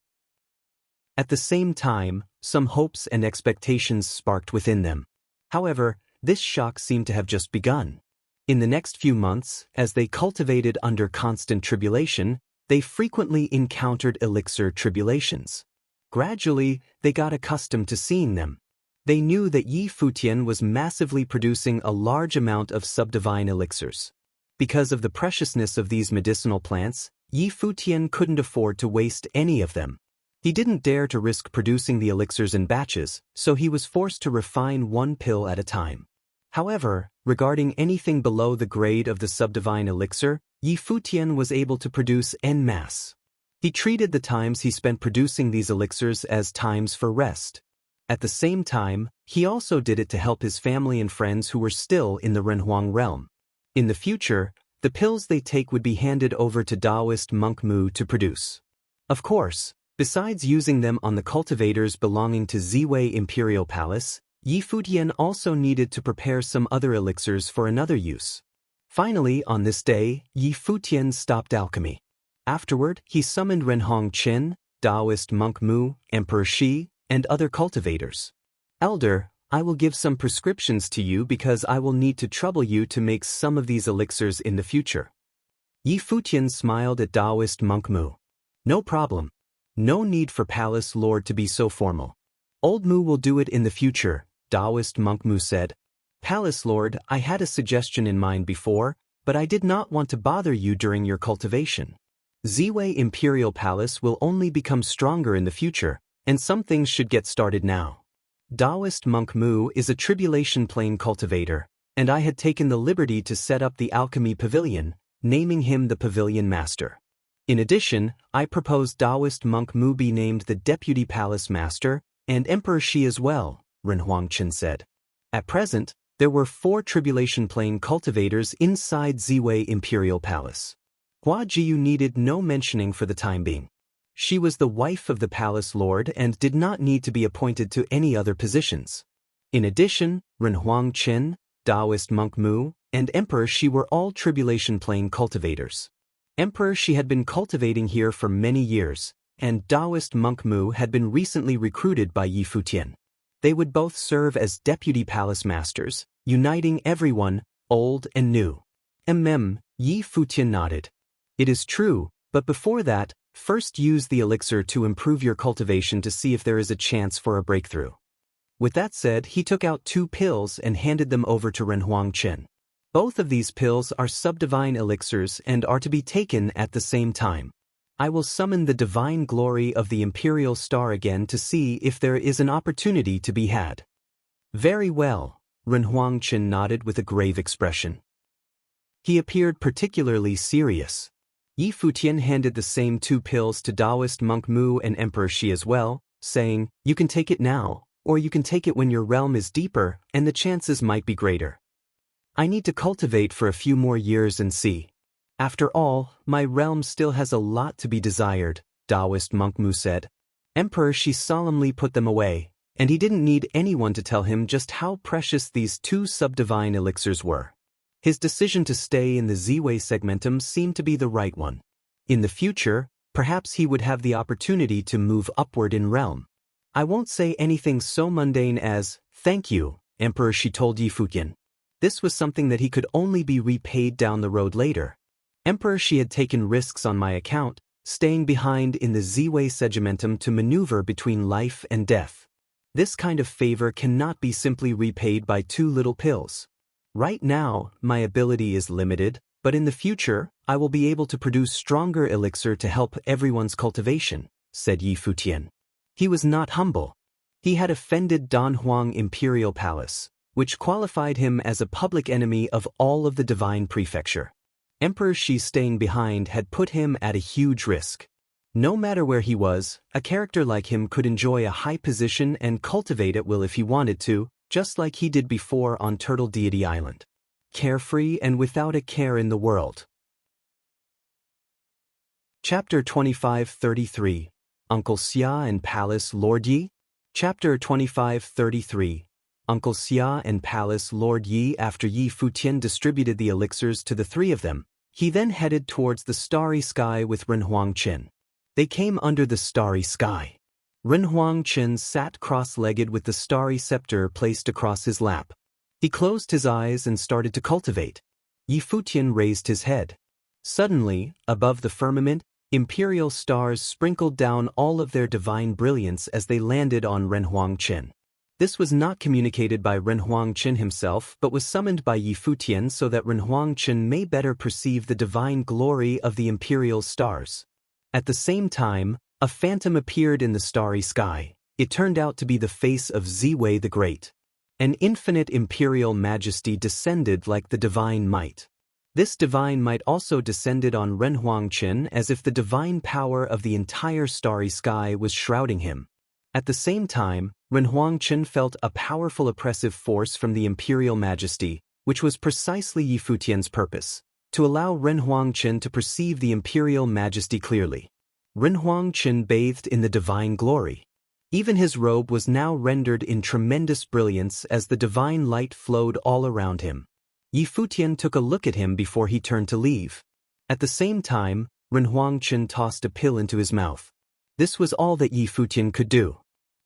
At the same time, some hopes and expectations sparked within them. However, this shock seemed to have just begun. In the next few months, as they cultivated under constant tribulation, they frequently encountered elixir tribulations. Gradually, they got accustomed to seeing them. They knew that Yi Futian was massively producing a large amount of subdivine elixirs. Because of the preciousness of these medicinal plants, Yi Futian couldn't afford to waste any of them. He didn't dare to risk producing the elixirs in batches, so he was forced to refine one pill at a time. However, regarding anything below the grade of the subdivine elixir, Futian was able to produce en masse. He treated the times he spent producing these elixirs as times for rest. At the same time, he also did it to help his family and friends who were still in the Renhuang realm. In the future, the pills they take would be handed over to Taoist monk Mu to produce. Of course, besides using them on the cultivators belonging to Ziwei Imperial Palace, Futian also needed to prepare some other elixirs for another use. Finally, on this day, Futian stopped alchemy. Afterward, he summoned Renhuang Qin, Taoist monk Mu, Emperor Shi, and other cultivators. Elder, I will give some prescriptions to you because I will need to trouble you to make some of these elixirs in the future. Futian smiled at Taoist monk Mu. No problem. No need for Palace Lord to be so formal. Old Mu will do it in the future, Taoist monk Mu said. Palace Lord, I had a suggestion in mind before, but I did not want to bother you during your cultivation. Ziwei Imperial Palace will only become stronger in the future, and some things should get started now. Taoist monk Mu is a tribulation plane cultivator, and I had taken the liberty to set up the alchemy pavilion, naming him the pavilion master. In addition, I proposed Taoist monk Mu be named the deputy palace master, and Emperor Shi as well, Renhuang Qin said. At present, there were 4 tribulation plane cultivators inside Ziwei Imperial Palace. Hua Jiyu needed no mentioning for the time being. She was the wife of the palace lord and did not need to be appointed to any other positions. In addition, Renhuang Qin, Taoist monk Mu, and Emperor Shi were all tribulation plane cultivators. Emperor Shi had been cultivating here for many years, and Taoist monk Mu had been recently recruited by Futian. They would both serve as deputy palace masters, uniting everyone, old and new. Futian nodded. It is true, but before that, first use the elixir to improve your cultivation to see if there is a chance for a breakthrough. With that said, he took out 2 pills and handed them over to Renhuang Qin. Both of these pills are subdivine elixirs and are to be taken at the same time. I will summon the divine glory of the Imperial Star again to see if there is an opportunity to be had. Very well, Renhuang Qin nodded with a grave expression. He appeared particularly serious. Futian handed the same 2 pills to Taoist monk Mu and Emperor Shi as well, saying, you can take it now, or you can take it when your realm is deeper and the chances might be greater. I need to cultivate for a few more years and see. After all, my realm still has a lot to be desired, Taoist monk Mu said. Emperor Shi solemnly put them away, and he didn't need anyone to tell him just how precious these 2 subdivine elixirs were. His decision to stay in the Ziwei segmentum seemed to be the right one. In the future, perhaps he would have the opportunity to move upward in realm. I won't say anything so mundane as, thank you, Emperor Shi told Futian. This was something that he could only be repaid down the road later. Emperor Shi had taken risks on my account, staying behind in the Ziwei segmentum to maneuver between life and death. This kind of favor cannot be simply repaid by 2 little pills. Right now, my ability is limited, but in the future, I will be able to produce stronger elixir to help everyone's cultivation, said Futian. He was not humble. He had offended Danhuang Imperial Palace, which qualified him as a public enemy of all of the divine prefecture. Emperor Shi staying behind had put him at a huge risk. No matter where he was, a character like him could enjoy a high position and cultivate at will if he wanted to, just like he did before on Turtle Deity Island. Carefree and without a care in the world. Chapter 2533, Uncle Xia and Palace Lord Yi? Chapter 2533, Uncle Xia and Palace Lord Yi. After Futian distributed the elixirs to the 3 of them, he then headed towards the starry sky with Renhuang Qin. They came under the starry sky. Renhuang Qin sat cross-legged with the starry scepter placed across his lap. He closed his eyes and started to cultivate. Futian raised his head. Suddenly, above the firmament, imperial stars sprinkled down all of their divine brilliance as they landed on Renhuang Qin. This was not communicated by Renhuang Qin himself but was summoned by Futian so that Renhuang Qin may better perceive the divine glory of the imperial stars. At the same time, A phantom appeared in the starry sky. It turned out to be the face of Ziwei the Great. An infinite imperial majesty descended like the divine might. This divine might also descended on Renhuang as if the divine power of the entire starry sky was shrouding him. At the same time, Renhuang felt a powerful oppressive force from the imperial majesty, which was precisely Yi Futian's purpose, to allow Renhuang to perceive the imperial majesty clearly. Renhuang bathed in the divine glory. Even his robe was now rendered in tremendous brilliance as the divine light flowed all around him. Yi Futian took a look at him before he turned to leave. At the same time, Renhuang tossed a pill into his mouth. This was all that Yi Futian could do.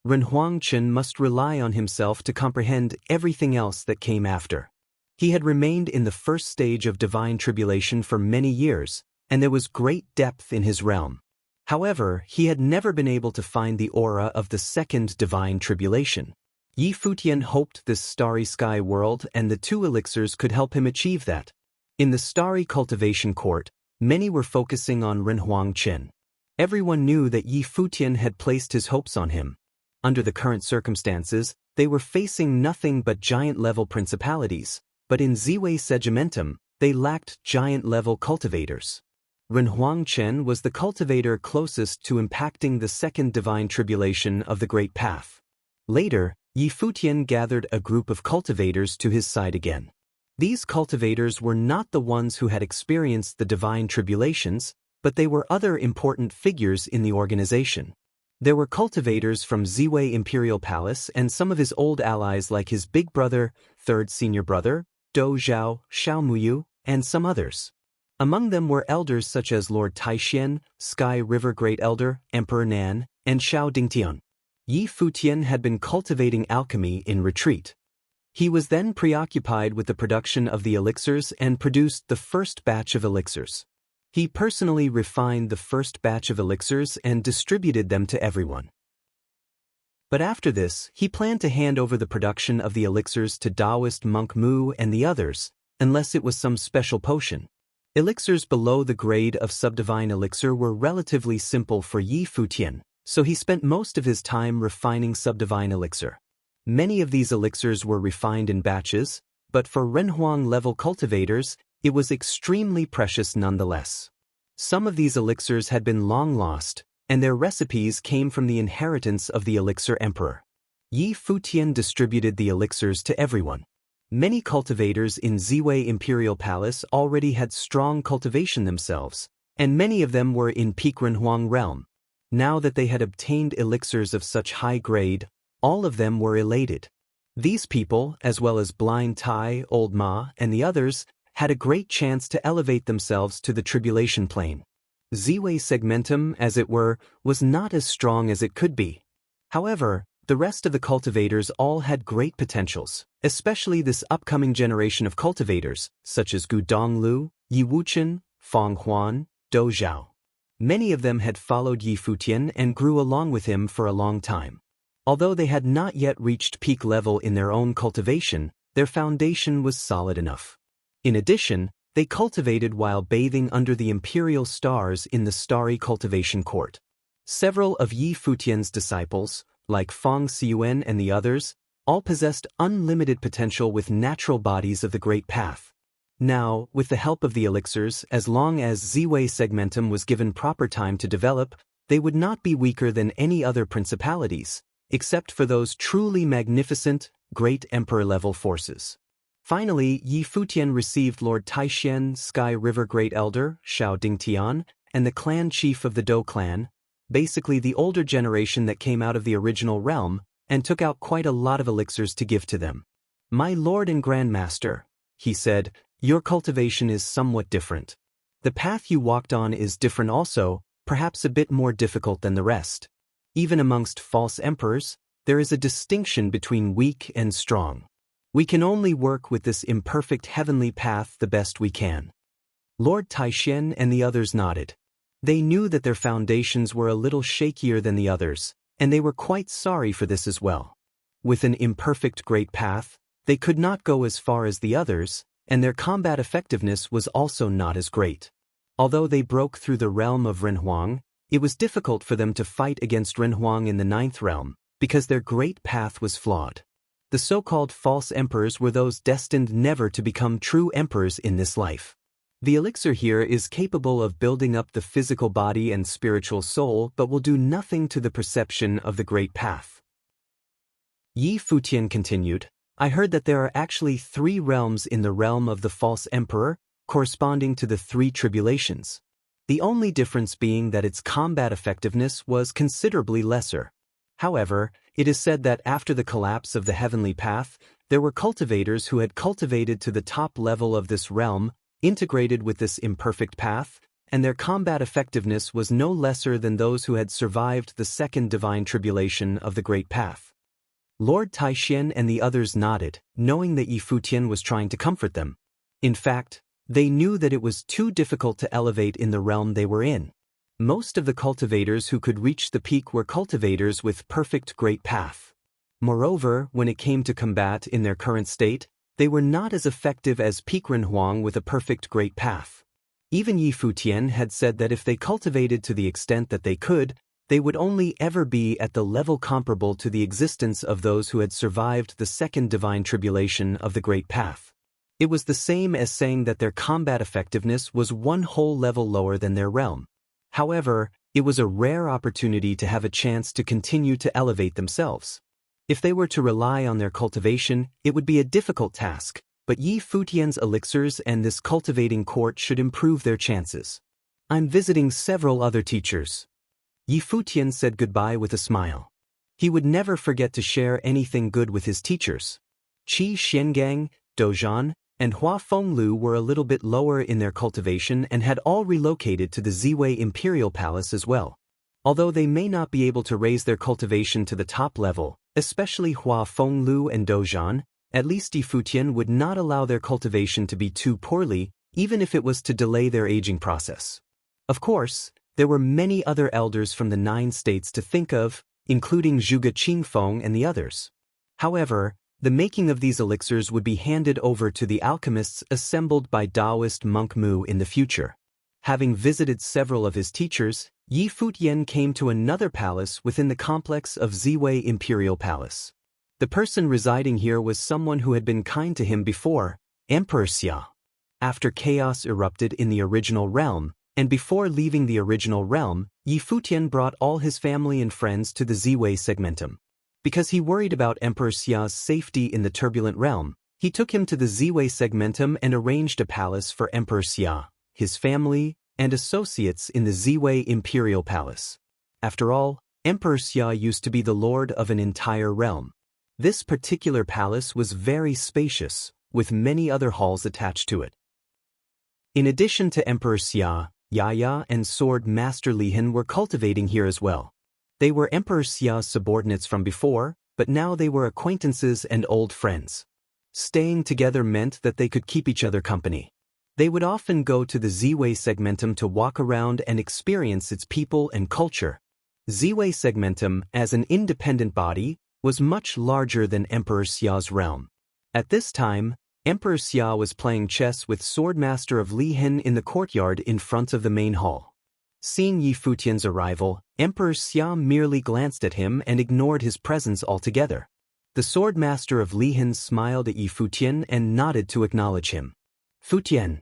Renhuang must rely on himself to comprehend everything else that came after. He had remained in the first stage of divine tribulation for many years, and there was great depth in his realm. However, he had never been able to find the aura of the second divine tribulation. Yi Futian hoped this starry sky world and the two elixirs could help him achieve that. In the starry cultivation court, many were focusing on Renhuang. Everyone knew that Yi Futian had placed his hopes on him. Under the current circumstances, they were facing nothing but giant-level principalities, but in Ziwei Segimentum, they lacked giant-level cultivators. Renhuang was the cultivator closest to impacting the second divine tribulation of the Great Path. Later, Yi Futian gathered a group of cultivators to his side again. These cultivators were not the ones who had experienced the divine tribulations, but they were other important figures in the organization. There were cultivators from Ziwei Imperial Palace and some of his old allies like his big brother, third senior brother, Dou Zhao, Xiao Muyu, and some others. Among them were elders such as Lord Taixian, Sky River Great Elder, Emperor Nan, and Xiao Dingtian. Yi Futian had been cultivating alchemy in retreat. He was then preoccupied with the production of the elixirs and produced the first batch of elixirs. He personally refined the first batch of elixirs and distributed them to everyone. But after this, he planned to hand over the production of the elixirs to Taoist monk Mu and the others, unless it was some special potion. Elixirs below the grade of subdivine elixir were relatively simple for Yi Futian, so he spent most of his time refining subdivine elixir. Many of these elixirs were refined in batches, but for Renhuang-level cultivators, it was extremely precious nonetheless. Some of these elixirs had been long lost, and their recipes came from the inheritance of the elixir emperor. Yi Futian distributed the elixirs to everyone. Many cultivators in Ziwei Imperial Palace already had strong cultivation themselves, and many of them were in peak Renhuang realm. Now that they had obtained elixirs of such high grade, all of them were elated. These people, as well as Blind Tai, Old Ma, and the others, had a great chance to elevate themselves to the tribulation plane. Ziwei Segmentum, as it were, was not as strong as it could be. However, the rest of the cultivators all had great potentials, especially this upcoming generation of cultivators, such as Gu Donglu, Yi Wuchen, Fong Huan, Dou Zhao. Many of them had followed Yi Futian and grew along with him for a long time. Although they had not yet reached peak level in their own cultivation, their foundation was solid enough. In addition, they cultivated while bathing under the imperial stars in the starry cultivation court. Several of Yi Futian's disciples, like Fong Xiyuan and the others, all possessed unlimited potential with natural bodies of the Great Path. Now, with the help of the elixirs, as long as Ziwei Segmentum was given proper time to develop, they would not be weaker than any other principalities, except for those truly magnificent, great emperor-level forces. Finally, Yi Futian received Lord Taixian, Sky River Great Elder, Xiao Dingtian, and the clan chief of the Dou clan, basically the older generation that came out of the original realm, and took out quite a lot of elixirs to give to them. "My lord and grandmaster," he said, "your cultivation is somewhat different. The path you walked on is different also, perhaps a bit more difficult than the rest. Even amongst false emperors, there is a distinction between weak and strong. We can only work with this imperfect heavenly path the best we can." Lord Taixian and the others nodded. They knew that their foundations were a little shakier than the others, and they were quite sorry for this as well. With an imperfect great path, they could not go as far as the others, and their combat effectiveness was also not as great. Although they broke through the realm of Renhuang, It was difficult for them to fight against Renhuang in the ninth realm, because their great path was flawed. The so-called false emperors were those destined never to become true emperors in this life. The elixir here is capable of building up the physical body and spiritual soul but will do nothing to the perception of the great path. Yi Futian continued, I heard that there are actually 3 realms in the realm of the false emperor, corresponding to the 3 tribulations. The only difference being that its combat effectiveness was considerably lesser. However, it is said that after the collapse of the heavenly path, there were cultivators who had cultivated to the top level of this realm, integrated with this imperfect path, and their combat effectiveness was no lesser than those who had survived the second divine tribulation of the great path. Lord Taishan and the others nodded, knowing that Yi Futian was trying to comfort them. In fact, they knew that it was too difficult to elevate in the realm they were in. Most of the cultivators who could reach the peak were cultivators with perfect great path. Moreover, when it came to combat in their current state, they were not as effective as peak Renhuang with a perfect great path. Even Yi Futian had said that if they cultivated to the extent that they could, they would only ever be at the level comparable to the existence of those who had survived the second divine tribulation of the great path. It was the same as saying that their combat effectiveness was one whole level lower than their realm. However, it was a rare opportunity to have a chance to continue to elevate themselves. If they were to rely on their cultivation, it would be a difficult task, but Yi Futian's elixirs and this cultivating court should improve their chances. I'm visiting several other teachers. Yi Futian said goodbye with a smile. He would never forget to share anything good with his teachers. Qi Xiangang, Dozhan, and Hua Fenglu were a little bit lower in their cultivation and had all relocated to the Ziwei Imperial Palace as well. Although they may not be able to raise their cultivation to the top level, especially Hua Fenglu and Dozhan, at least Yi Futian would not allow their cultivation to be too poorly, even if it was to delay their aging process. Of course, there were many other elders from the 9 states to think of, including Zhuge Qingfeng and the others. However, the making of these elixirs would be handed over to the alchemists assembled by Taoist monk Mu in the future. Having visited several of his teachers, Yi Futian came to another palace within the complex of Ziwei Imperial Palace. The person residing here was someone who had been kind to him before, Emperor Xia. After chaos erupted in the original realm, and before leaving the original realm, Yi Futian brought all his family and friends to the Ziwei segmentum. Because he worried about Emperor Xia's safety in the turbulent realm, he took him to the Ziwei segmentum and arranged a palace for Emperor Xia, his family, and associates in the Ziwei Imperial Palace. After all, Emperor Xia used to be the lord of an entire realm. This particular palace was very spacious, with many other halls attached to it. In addition to Emperor Xia, Yaya and Sword Master Lihan were cultivating here as well. They were Emperor Xia's subordinates from before, but now they were acquaintances and old friends. Staying together meant that they could keep each other company. They would often go to the Ziwei segmentum to walk around and experience its people and culture. Ziwei segmentum, as an independent body, was much larger than Emperor Xia's realm. At this time, Emperor Xia was playing chess with Swordmaster of Lihan in the courtyard in front of the main hall. Seeing Yi Futian's arrival, Emperor Xia merely glanced at him and ignored his presence altogether. The Swordmaster of Lihan smiled at Yi Futian and nodded to acknowledge him. Futian.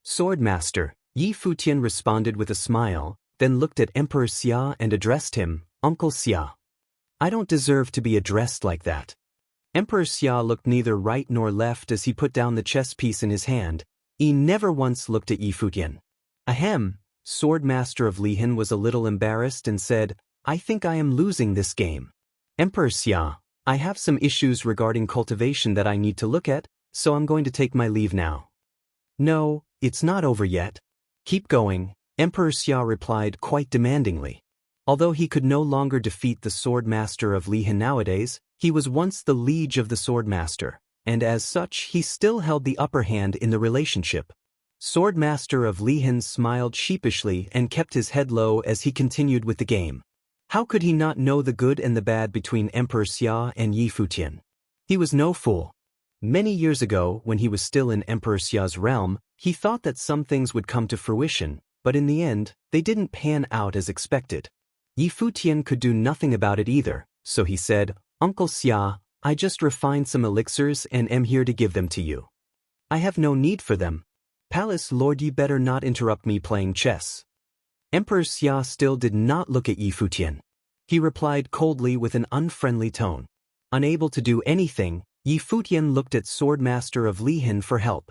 Swordmaster, Yi Futian responded with a smile, then looked at Emperor Xia and addressed him, Uncle Xia. I don't deserve to be addressed like that. Emperor Xia looked neither right nor left as he put down the chess piece in his hand. He never once looked at Yi Futian. Ahem. Swordmaster of Lihan was a little embarrassed and said, I think I am losing this game. Emperor Xia, I have some issues regarding cultivation that I need to look at, so I'm going to take my leave now. No, it's not over yet. Keep going, Emperor Xia replied quite demandingly. Although he could no longer defeat the Swordmaster of Lihan nowadays, he was once the liege of the Swordmaster, and as such he still held the upper hand in the relationship. Swordmaster of Lihan smiled sheepishly and kept his head low as he continued with the game. How could he not know the good and the bad between Emperor Xia and Yi Futian? He was no fool. Many years ago, when he was still in Emperor Xia's realm, he thought that some things would come to fruition, but in the end, they didn't pan out as expected. Yi Futian could do nothing about it either, so he said, "Uncle Xia, I just refined some elixirs and am here to give them to you. I have no need for them. Palace Lord, you better not interrupt me playing chess." Emperor Xia still did not look at Yi Futian. He replied coldly with an unfriendly tone. Unable to do anything, Yi Futian looked at Swordmaster of Lihan for help.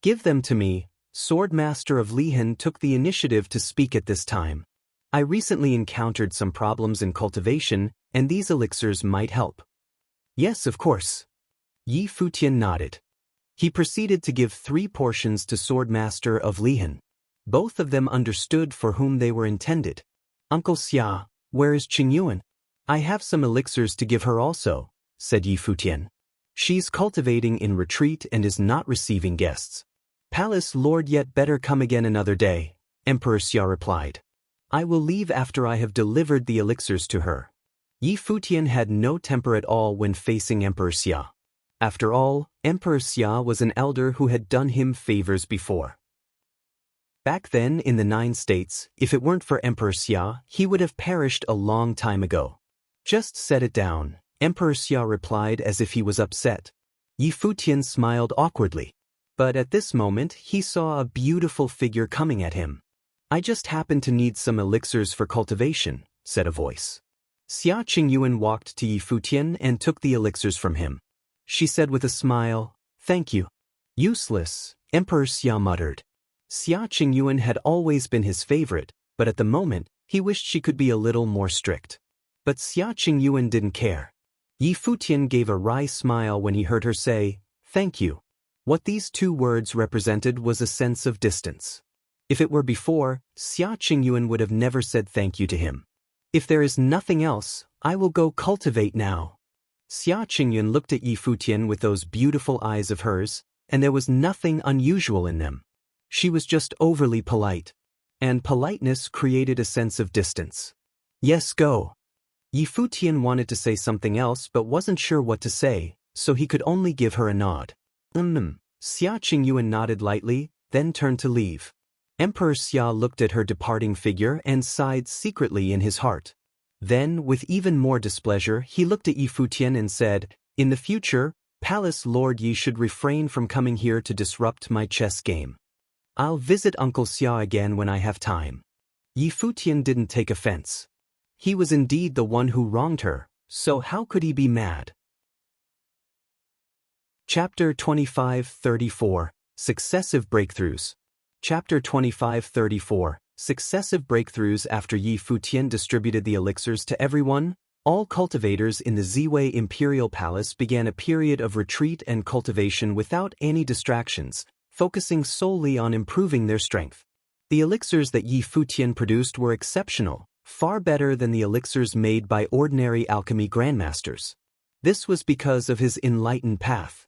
"Give them to me." Swordmaster of Lihan took the initiative to speak at this time. "I recently encountered some problems in cultivation, and these elixirs might help." "Yes, of course." Yi Futian nodded. He proceeded to give 3 portions to Swordmaster of Lihan. Both of them understood for whom they were intended. "Uncle Xia, where is Qingyuan?" "I have some elixirs to give her also," said Yi Futian. "She's cultivating in retreat and is not receiving guests." "Palace Lord, yet better come again another day," Emperor Xia replied. "I will leave after I have delivered the elixirs to her." Yi Futian had no temper at all when facing Emperor Xia. After all, Emperor Xia was an elder who had done him favors before. Back then in the 9 states, if it weren't for Emperor Xia, he would have perished a long time ago. "Just set it down," Emperor Xia replied as if he was upset. Yi Futian smiled awkwardly. But at this moment he saw a beautiful figure coming at him. "I just happen to need some elixirs for cultivation," said a voice. Xia Qingyuan walked to Yi Futian and took the elixirs from him. She said with a smile, "Thank you." "Useless," Emperor Xia muttered. Xia Qingyuan had always been his favorite, but at the moment, he wished she could be a little more strict. But Xia Qingyuan didn't care. Yi Futian gave a wry smile when he heard her say, "Thank you." What these 2 words represented was a sense of distance. If it were before, Xia Qingyuan would have never said thank you to him. "If there is nothing else, I will go cultivate now." Xia Qingyuan looked at Yi Futian with those beautiful eyes of hers, and there was nothing unusual in them. She was just overly polite. And politeness created a sense of distance. "Yes, go." Yi Futian wanted to say something else but wasn't sure what to say, so he could only give her a nod. Xia Qingyuan nodded lightly, then turned to leave. Emperor Xia looked at her departing figure and sighed secretly in his heart. Then, with even more displeasure, he looked at Yi Futian and said, "In the future, Palace Lord Yi should refrain from coming here to disrupt my chess game. I'll visit Uncle Xia again when I have time." Yi Futian didn't take offense. He was indeed the one who wronged her, so how could he be mad? Chapter 25-34, Successive Breakthroughs. Chapter 25-34, Successive Breakthroughs. After Yi Futian distributed the elixirs to everyone, all cultivators in the Ziwei Imperial Palace began a period of retreat and cultivation without any distractions, focusing solely on improving their strength. The elixirs that Yi Futian produced were exceptional, far better than the elixirs made by ordinary alchemy grandmasters. This was because of his enlightened path.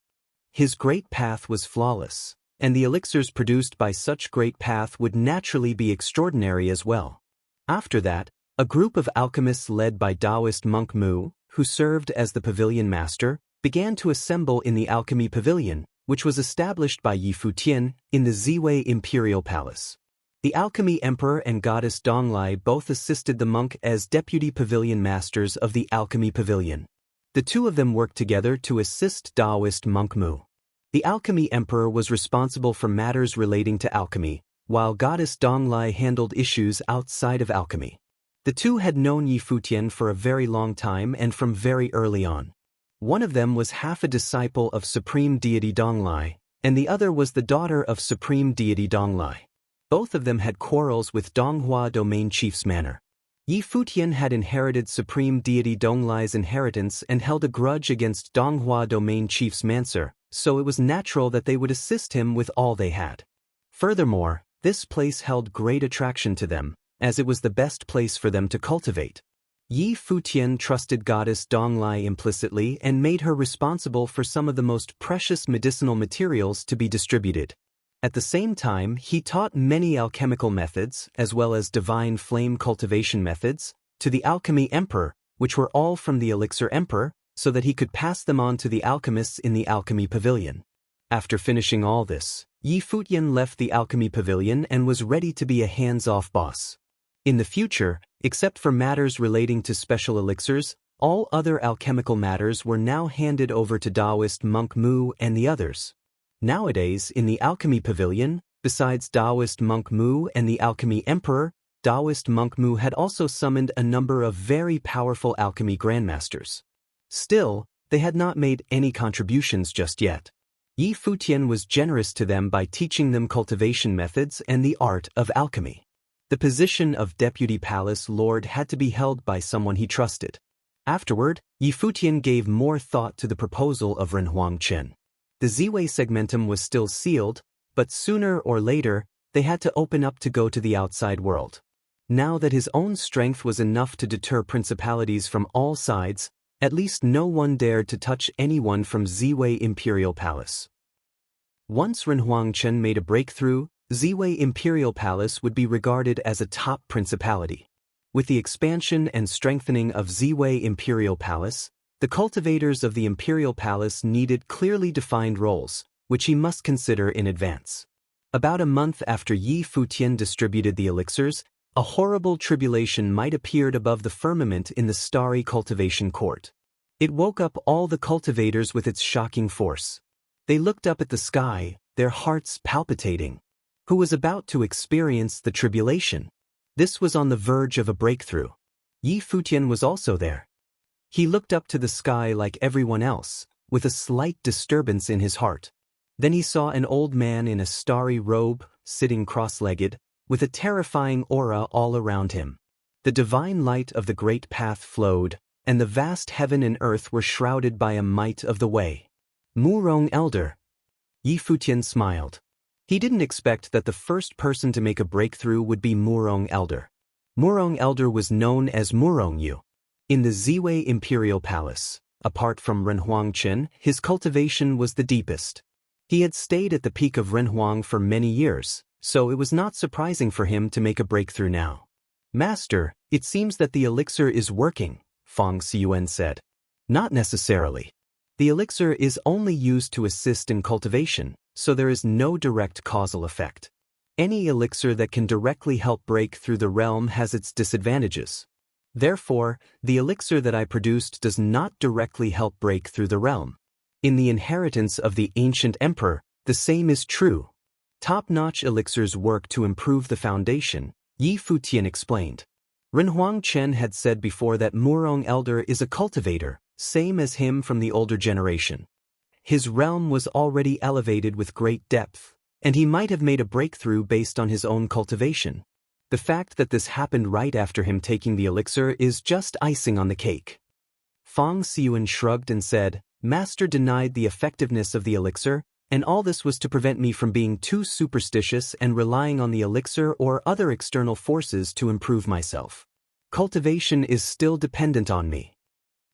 His great path was flawless, and the elixirs produced by such great path would naturally be extraordinary as well. After that, a group of alchemists led by Taoist monk Mu, who served as the pavilion master, began to assemble in the alchemy pavilion, which was established by Yi Futian in the Ziwei Imperial Palace. The alchemy emperor and goddess Donglai both assisted the monk as deputy pavilion masters of the alchemy pavilion. The 2 of them worked together to assist Taoist monk Mu. The alchemy emperor was responsible for matters relating to alchemy, while goddess Donglai handled issues outside of alchemy. The 2 had known Yi Futian for a very long time and from very early on. One of them was half a disciple of Supreme Deity Donglai, and the other was the daughter of Supreme Deity Donglai. Both of them had quarrels with Donghua Domain Chief's manor. Yi Futian had inherited Supreme Deity Donglai's inheritance and held a grudge against Donghua Domain Chief's manser, so it was natural that they would assist him with all they had. Furthermore, this place held great attraction to them, as it was the best place for them to cultivate. Yi Futian trusted goddess Donglai implicitly and made her responsible for some of the most precious medicinal materials to be distributed. At the same time, he taught many alchemical methods, as well as divine flame cultivation methods, to the alchemy emperor, which were all from the elixir emperor, so that he could pass them on to the alchemists in the alchemy pavilion. After finishing all this, Yi Futian left the alchemy pavilion and was ready to be a hands-off boss. In the future, except for matters relating to special elixirs, all other alchemical matters were now handed over to Taoist monk Mu and the others. Nowadays, in the alchemy pavilion, besides Taoist monk Mu and the alchemy emperor, Taoist monk Mu had also summoned a number of very powerful alchemy grandmasters. Still, they had not made any contributions just yet. Yi Futian was generous to them by teaching them cultivation methods and the art of alchemy. The position of deputy palace lord had to be held by someone he trusted. Afterward, Yi Futian gave more thought to the proposal of Renhuang Chen. The Ziwei segmentum was still sealed, but sooner or later, they had to open up to go to the outside world. Now that his own strength was enough to deter principalities from all sides, at least no one dared to touch anyone from Ziwei Imperial Palace. Once Renhuang Chen made a breakthrough, Ziwei Imperial Palace would be regarded as a top principality. With the expansion and strengthening of Ziwei Imperial Palace, the cultivators of the Imperial Palace needed clearly defined roles, which he must consider in advance. About a month after Yi Futian distributed the elixirs, a horrible tribulation might appeared above the firmament in the starry cultivation court. It woke up all the cultivators with its shocking force. They looked up at the sky, their hearts palpitating. Who was about to experience the tribulation? This was on the verge of a breakthrough. Yi Futian was also there. He looked up to the sky like everyone else, with a slight disturbance in his heart. Then he saw an old man in a starry robe, sitting cross-legged, with a terrifying aura all around him. The divine light of the great path flowed, and the vast heaven and earth were shrouded by a might of the way. Murong Elder. Yi Futian smiled. He didn't expect that the first person to make a breakthrough would be Murong Elder. Murong Elder was known as Murong Yu. In the Ziwei Imperial Palace, apart from Renhuang Chen, his cultivation was the deepest. He had stayed at the peak of Renhuang for many years, so it was not surprising for him to make a breakthrough now. Master, it seems that the elixir is working, Fang Xiyuan said. Not necessarily. The elixir is only used to assist in cultivation, so there is no direct causal effect. Any elixir that can directly help break through the realm has its disadvantages. Therefore, the elixir that I produced does not directly help break through the realm. In the inheritance of the ancient emperor, the same is true. Top-notch elixirs work to improve the foundation, Yi Futian explained. Renhuang Chen had said before that Murong Elder is a cultivator, same as him from the older generation. His realm was already elevated with great depth, and he might have made a breakthrough based on his own cultivation. The fact that this happened right after him taking the elixir is just icing on the cake. Fang Xiyuan shrugged and said, Master denied the effectiveness of the elixir, and all this was to prevent me from being too superstitious and relying on the elixir or other external forces to improve myself. Cultivation is still dependent on me.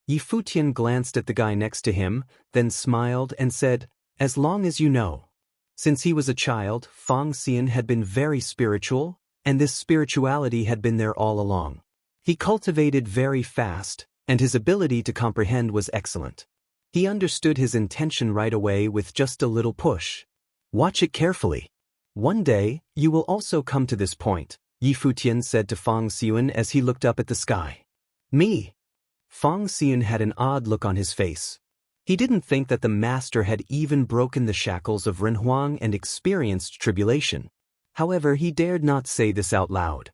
Yi Futian glanced at the guy next to him, then smiled and said, As long as you know. Since he was a child, Fang Xian had been very spiritual, and this spirituality had been there all along. He cultivated very fast, and his ability to comprehend was excellent. He understood his intention right away with just a little push. Watch it carefully. One day, you will also come to this point, Yi Futian said to Fang Xiyuan as he looked up at the sky. Me? Fang Xian had an odd look on his face. He didn't think that the master had even broken the shackles of Renhuang and experienced tribulation. However, he dared not say this out loud.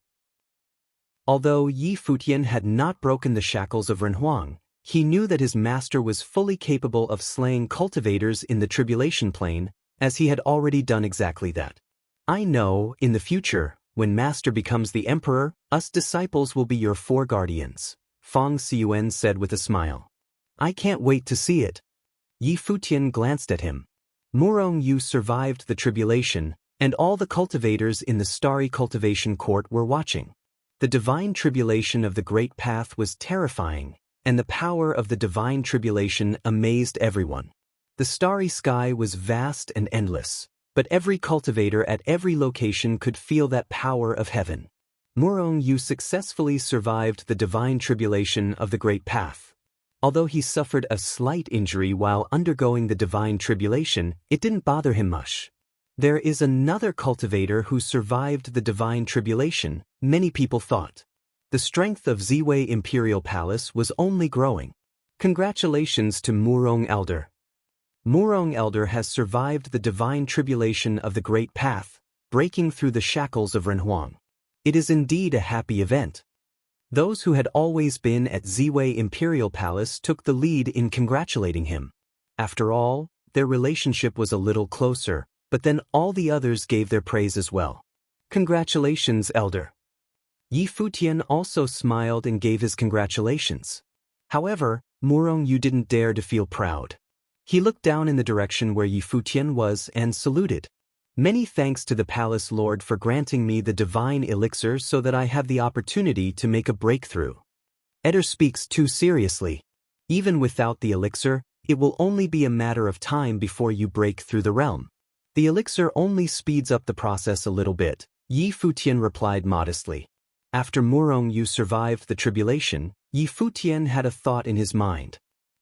Although Yi Futian had not broken the shackles of Renhuang, he knew that his master was fully capable of slaying cultivators in the tribulation plane, as he had already done exactly that. I know, in the future, when master becomes the emperor, us disciples will be your four guardians, Fang Xiyuan said with a smile. I can't wait to see it. Yi Futian glanced at him. Murong Yu survived the tribulation, and all the cultivators in the starry cultivation court were watching. The divine tribulation of the great path was terrifying, and the power of the divine tribulation amazed everyone. The starry sky was vast and endless, but every cultivator at every location could feel that power of heaven. Murong Yu successfully survived the divine tribulation of the great path. Although he suffered a slight injury while undergoing the divine tribulation, it didn't bother him much. There is another cultivator who survived the divine tribulation, many people thought. The strength of Ziwei Imperial Palace was only growing. Congratulations to Murong Elder. Murong Elder has survived the divine tribulation of the Great Path, breaking through the shackles of Renhuang. It is indeed a happy event. Those who had always been at Ziwei Imperial Palace took the lead in congratulating him. After all, their relationship was a little closer, but then all the others gave their praise as well. Congratulations, Elder. Yi Futian also smiled and gave his congratulations. However, Murong Yu didn't dare to feel proud. He looked down in the direction where Yi Futian was and saluted. Many thanks to the Palace Lord for granting me the divine elixir so that I have the opportunity to make a breakthrough. Eder speaks too seriously. Even without the elixir, it will only be a matter of time before you break through the realm. The elixir only speeds up the process a little bit, Yi Futian replied modestly. After Murong Yu survived the tribulation, Yi Futian had a thought in his mind.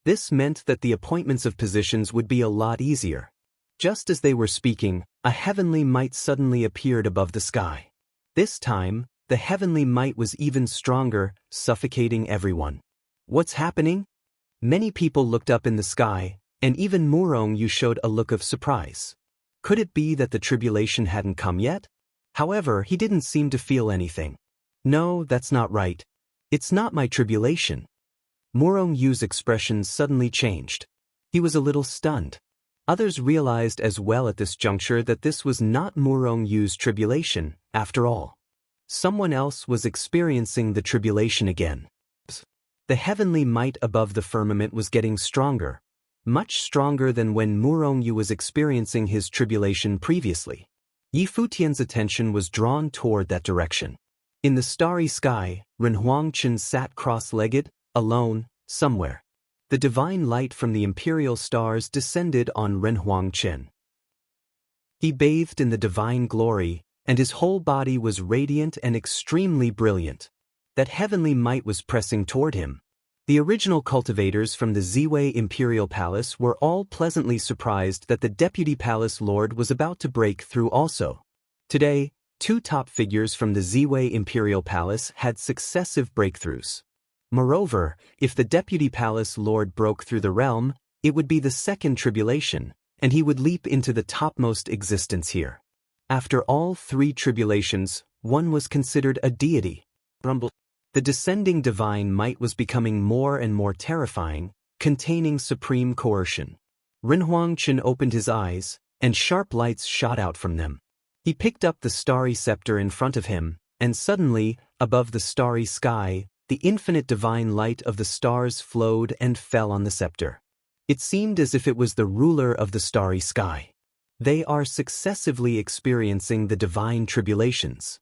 This meant that the appointments of positions would be a lot easier. Just as they were speaking, a heavenly might suddenly appeared above the sky. This time, the heavenly might was even stronger, suffocating everyone. What's happening? Many people looked up in the sky, and even Murong Yu showed a look of surprise. Could it be that the tribulation hadn't come yet? However, he didn't seem to feel anything. No, that's not right. It's not my tribulation. Murong Yu's expression suddenly changed. He was a little stunned. Others realized as well at this juncture that this was not Murong Yu's tribulation, after all. Someone else was experiencing the tribulation again. The heavenly might above the firmament was getting stronger, much stronger than when Murong Yu was experiencing his tribulation previously. Yi Futian's attention was drawn toward that direction. In the starry sky, Renhuang Chen sat cross-legged, alone, somewhere. The divine light from the imperial stars descended on Renhuang Chen. He bathed in the divine glory, and his whole body was radiant and extremely brilliant. That heavenly might was pressing toward him. The original cultivators from the Ziwei Imperial Palace were all pleasantly surprised that the Deputy Palace Lord was about to break through also. Today, two top figures from the Ziwei Imperial Palace had successive breakthroughs. Moreover, if the Deputy Palace Lord broke through the realm, it would be the second tribulation, and he would leap into the topmost existence here. After all three tribulations, one was considered a deity. The descending divine might was becoming more and more terrifying, containing supreme coercion. Renhuang Chen opened his eyes, and sharp lights shot out from them. He picked up the starry scepter in front of him, and suddenly, above the starry sky, the infinite divine light of the stars flowed and fell on the scepter. It seemed as if it was the ruler of the starry sky. They are successively experiencing the divine tribulations.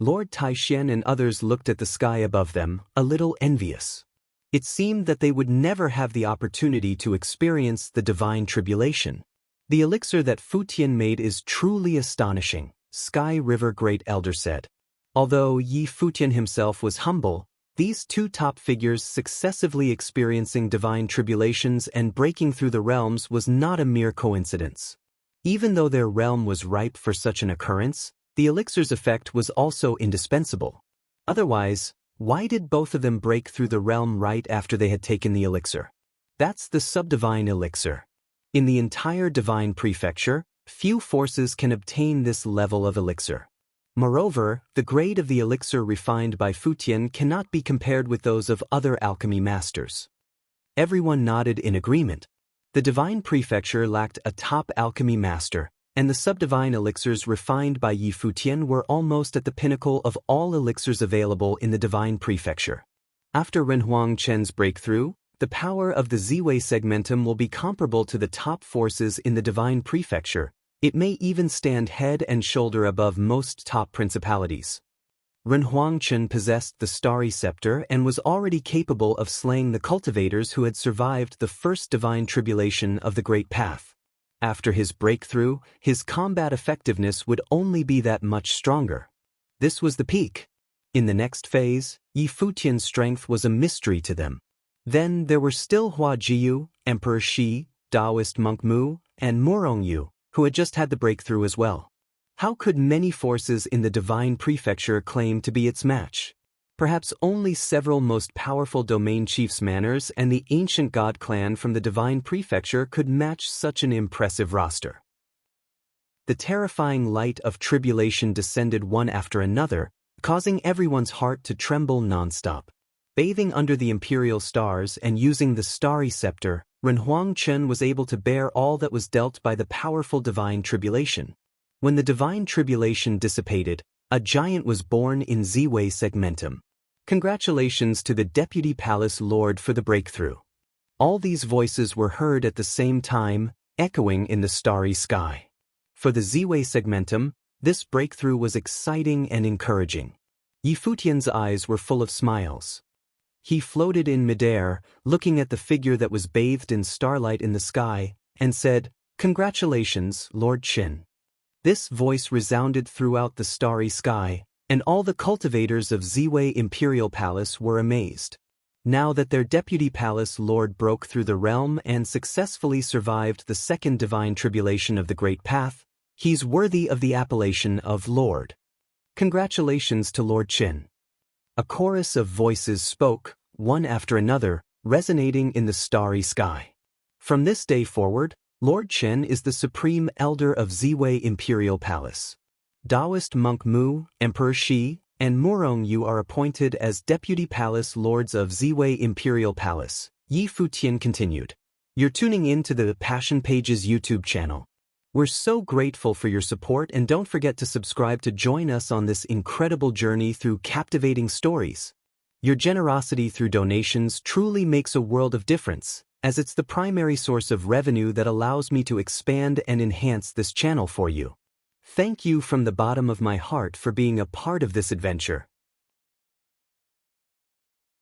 Lord Taishen and others looked at the sky above them, a little envious. It seemed that they would never have the opportunity to experience the divine tribulation. The elixir that Futian made is truly astonishing, Sky River Great Elder said. Although Yi Futian himself was humble, these two top figures successively experiencing divine tribulations and breaking through the realms was not a mere coincidence. Even though their realm was ripe for such an occurrence, the elixir's effect was also indispensable. Otherwise, why did both of them break through the realm right after they had taken the elixir? That's the subdivine elixir. In the entire divine prefecture, few forces can obtain this level of elixir. Moreover, the grade of the elixir refined by Futian cannot be compared with those of other alchemy masters. Everyone nodded in agreement. The divine prefecture lacked a top alchemy master, and the subdivine elixirs refined by Yi Futian were almost at the pinnacle of all elixirs available in the divine prefecture. After Renhuang Chen's breakthrough, the power of the Ziwei segmentum will be comparable to the top forces in the divine prefecture. It may even stand head and shoulder above most top principalities. Renhuang Chen possessed the starry scepter and was already capable of slaying the cultivators who had survived the first divine tribulation of the Great Path. After his breakthrough, his combat effectiveness would only be that much stronger. This was the peak. In the next phase, Yi Futian's strength was a mystery to them. Then there were still Hua Jiyu, Emperor Shi, Taoist monk Mu, and Murong Yu, who had just had the breakthrough as well. How could many forces in the divine prefecture claim to be its match? Perhaps only several most powerful domain chiefs Manners and the ancient god clan from the divine prefecture could match such an impressive roster. The terrifying light of tribulation descended one after another, causing everyone's heart to tremble nonstop. Bathing under the imperial stars and using the starry scepter, Renhuang Chen was able to bear all that was dealt by the powerful divine tribulation. When the divine tribulation dissipated, a giant was born in Ziwei Segmentum. Congratulations to the Deputy Palace Lord for the breakthrough. All these voices were heard at the same time, echoing in the starry sky. For the Ziwei Segmentum, this breakthrough was exciting and encouraging. Yi Futian's eyes were full of smiles. He floated in midair, looking at the figure that was bathed in starlight in the sky, and said, "Congratulations, Lord Qin." This voice resounded throughout the starry sky, and all the cultivators of Ziwei Imperial Palace were amazed. Now that their Deputy Palace Lord broke through the realm and successfully survived the second divine tribulation of the Great Path, he's worthy of the appellation of Lord. Congratulations to Lord Qin. A chorus of voices spoke, one after another, resonating in the starry sky. From this day forward, Lord Qin is the supreme elder of Ziwei Imperial Palace. Taoist monk Mu, Emperor Shi, and Murong Yu are appointed as Deputy Palace Lords of Ziwei Imperial Palace. Yi Futian continued. You're tuning in to the Passion Pages YouTube channel. We're so grateful for your support, and don't forget to subscribe to join us on this incredible journey through captivating stories. Your generosity through donations truly makes a world of difference, as it's the primary source of revenue that allows me to expand and enhance this channel for you. Thank you from the bottom of my heart for being a part of this adventure.